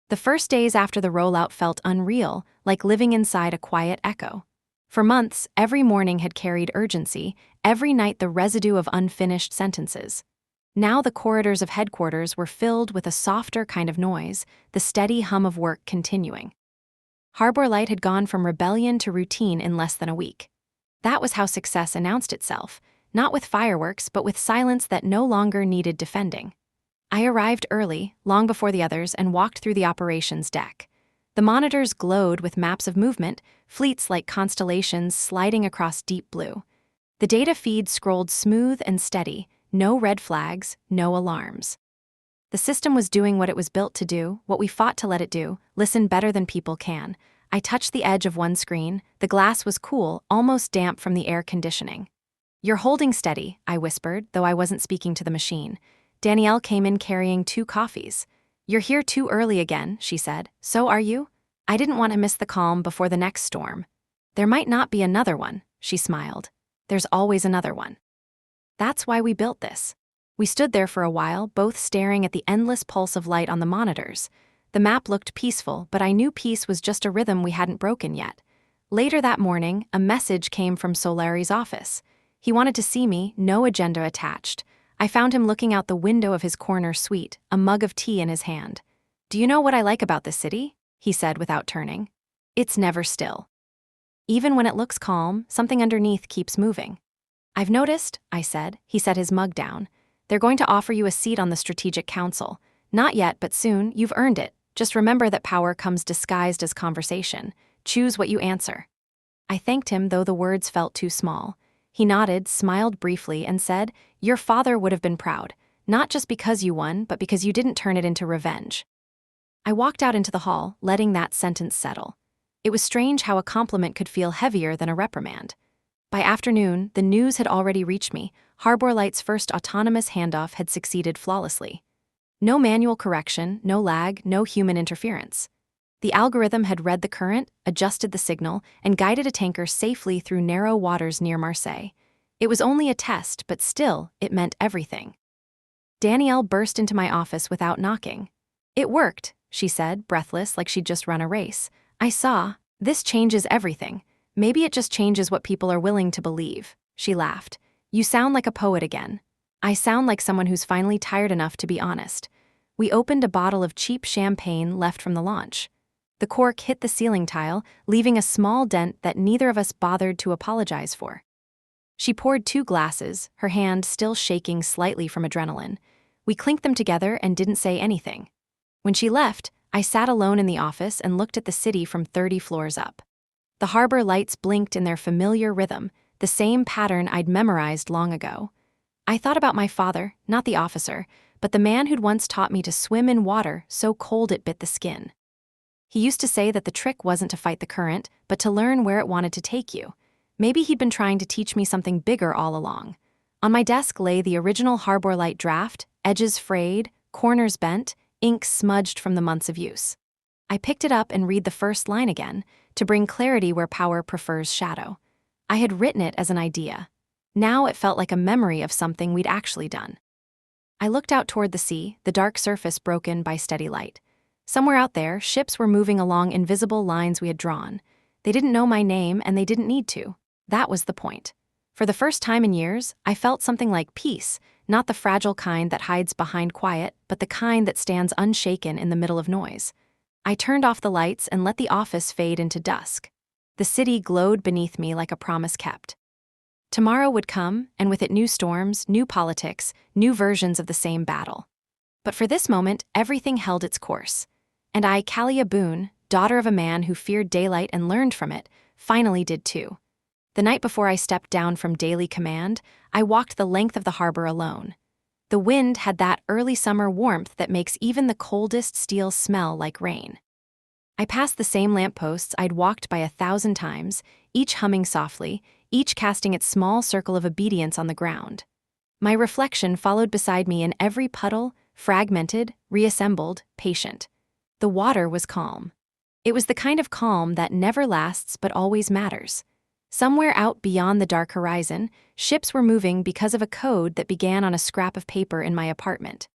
The first days after the rollout felt unreal, like living inside a quiet echo. For months, every morning had carried urgency, every night the residue of unfinished sentences. Now the corridors of headquarters were filled with a softer kind of noise, the steady hum of work continuing. Harbor Light had gone from rebellion to routine in less than a week. That was how success announced itself, not with fireworks, but with silence that no longer needed defending. I arrived early, long before the others, and walked through the operations deck. The monitors glowed with maps of movement, fleets like constellations sliding across deep blue. The data feed scrolled smooth and steady, no red flags, no alarms. The system was doing what it was built to do, what we fought to let it do, listen better than people can. I touched the edge of one screen. The glass was cool, almost damp from the air conditioning. "You're holding steady," I whispered, though I wasn't speaking to the machine. Danielle came in carrying 2 coffees. "You're here too early again," she said. "So are you?" I didn't want to miss the calm before the next storm. "There might not be another one," she smiled. "There's always another one." That's why we built this. We stood there for a while, both staring at the endless pulse of light on the monitors. The map looked peaceful, but I knew peace was just a rhythm we hadn't broken yet. Later that morning, a message came from Solari's office. He wanted to see me, no agenda attached. I found him looking out the window of his corner suite, a mug of tea in his hand. "Do you know what I like about this city?" he said without turning. "It's never still. Even when it looks calm, something underneath keeps moving." "I've noticed," I said. He set his mug down. "They're going to offer you a seat on the Strategic Council. Not yet, but soon. You've earned it. Just remember that power comes disguised as conversation. Choose what you answer." I thanked him, though the words felt too small. He nodded, smiled briefly, and said, "Your father would have been proud, not just because you won, but because you didn't turn it into revenge." I walked out into the hall, letting that sentence settle. It was strange how a compliment could feel heavier than a reprimand. By afternoon, the news had already reached me. Harbor Light's first autonomous handoff had succeeded flawlessly. No manual correction, no lag, no human interference. The algorithm had read the current, adjusted the signal, and guided a tanker safely through narrow waters near Marseille. It was only a test, but still, it meant everything. Danielle burst into my office without knocking. "It worked," she said, breathless, like she'd just run a race. "I saw. This changes everything. Maybe it just changes what people are willing to believe." She laughed. "You sound like a poet again." "I sound like someone who's finally tired enough to be honest." We opened a bottle of cheap champagne left from the launch. The cork hit the ceiling tile, leaving a small dent that neither of us bothered to apologize for. She poured 2 glasses, her hand still shaking slightly from adrenaline. We clinked them together and didn't say anything. When she left, I sat alone in the office and looked at the city from 30 floors up. The harbor lights blinked in their familiar rhythm, the same pattern I'd memorized long ago. I thought about my father, not the officer, but the man who'd once taught me to swim in water so cold it bit the skin. He used to say that the trick wasn't to fight the current, but to learn where it wanted to take you. Maybe he'd been trying to teach me something bigger all along. On my desk lay the original Harbor Light draft, edges frayed, corners bent, ink smudged from the months of use. I picked it up and read the first line again, to bring clarity where power prefers shadow. I had written it as an idea. Now it felt like a memory of something we'd actually done. I looked out toward the sea, the dark surface broken by steady light. Somewhere out there, ships were moving along invisible lines we had drawn. They didn't know my name, and they didn't need to. That was the point. For the first time in years, I felt something like peace, not the fragile kind that hides behind quiet, but the kind that stands unshaken in the middle of noise. I turned off the lights and let the office fade into dusk. The city glowed beneath me like a promise kept. Tomorrow would come, and with it new storms, new politics, new versions of the same battle. But for this moment, everything held its course. And I, Callia Boone, daughter of a man who feared daylight and learned from it, finally did too. The night before I stepped down from daily command, I walked the length of the harbor alone. The wind had that early summer warmth that makes even the coldest steel smell like rain. I passed the same lampposts I'd walked by 1,000 times, each humming softly, each casting its small circle of obedience on the ground. My reflection followed beside me in every puddle, fragmented, reassembled, patient. The water was calm. It was the kind of calm that never lasts but always matters. Somewhere out beyond the dark horizon, ships were moving because of a code that began on a scrap of paper in my apartment.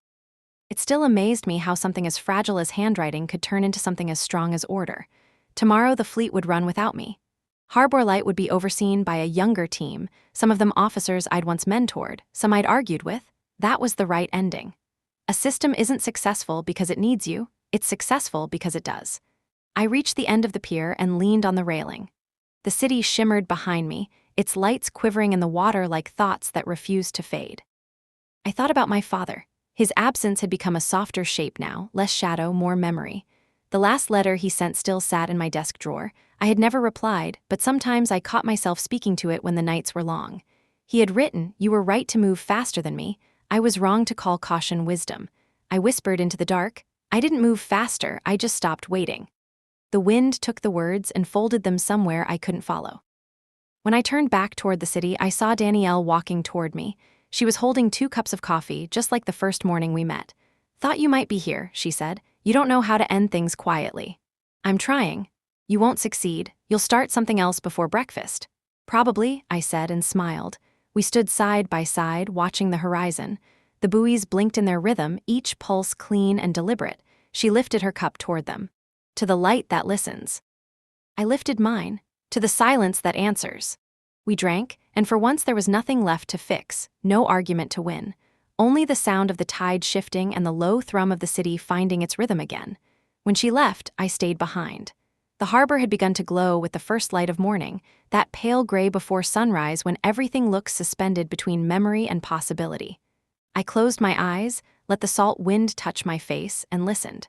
It still amazed me how something as fragile as handwriting could turn into something as strong as order. Tomorrow the fleet would run without me. Harbor Light would be overseen by a younger team, some of them officers I'd once mentored, some I'd argued with. That was the right ending. A system isn't successful because it needs you, it's successful because it does. I reached the end of the pier and leaned on the railing. The city shimmered behind me, its lights quivering in the water like thoughts that refused to fade. I thought about my father. His absence had become a softer shape now, less shadow, more memory. The last letter he sent still sat in my desk drawer. I had never replied, but sometimes I caught myself speaking to it when the nights were long. He had written, "You were right to move faster than me. I was wrong to call caution wisdom." I whispered into the dark, "I didn't move faster, I just stopped waiting." The wind took the words and folded them somewhere I couldn't follow. When I turned back toward the city, I saw Danielle walking toward me. She was holding 2 cups of coffee, just like the first morning we met. "Thought you might be here," she said. "You don't know how to end things quietly." "I'm trying." "You won't succeed. You'll start something else before breakfast." "Probably," I said and smiled. We stood side by side, watching the horizon. The buoys blinked in their rhythm, each pulse clean and deliberate. She lifted her cup toward them. "To the light that listens." I lifted mine. "To the silence that answers." We drank, and for once there was nothing left to fix, no argument to win. Only the sound of the tide shifting and the low thrum of the city finding its rhythm again. When she left, I stayed behind. The harbor had begun to glow with the first light of morning, that pale gray before sunrise when everything looks suspended between memory and possibility. I closed my eyes, let the salt wind touch my face, and listened.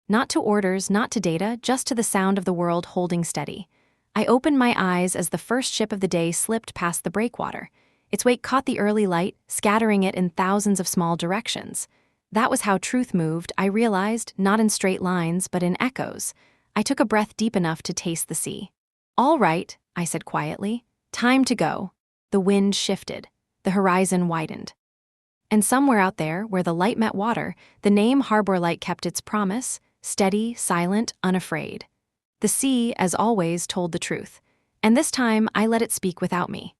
Not to orders, not to data, just to the sound of the world holding steady. I opened my eyes as the first ship of the day slipped past the breakwater. Its wake caught the early light, scattering it in thousands of small directions. That was how truth moved, I realized, not in straight lines, but in echoes. I took a breath deep enough to taste the sea. "All right," I said quietly. "Time to go." The wind shifted. The horizon widened. And somewhere out there, where the light met water, the name Harbor Light kept its promise, steady, silent, unafraid. The sea, as always, told the truth. And this time, I let it speak without me.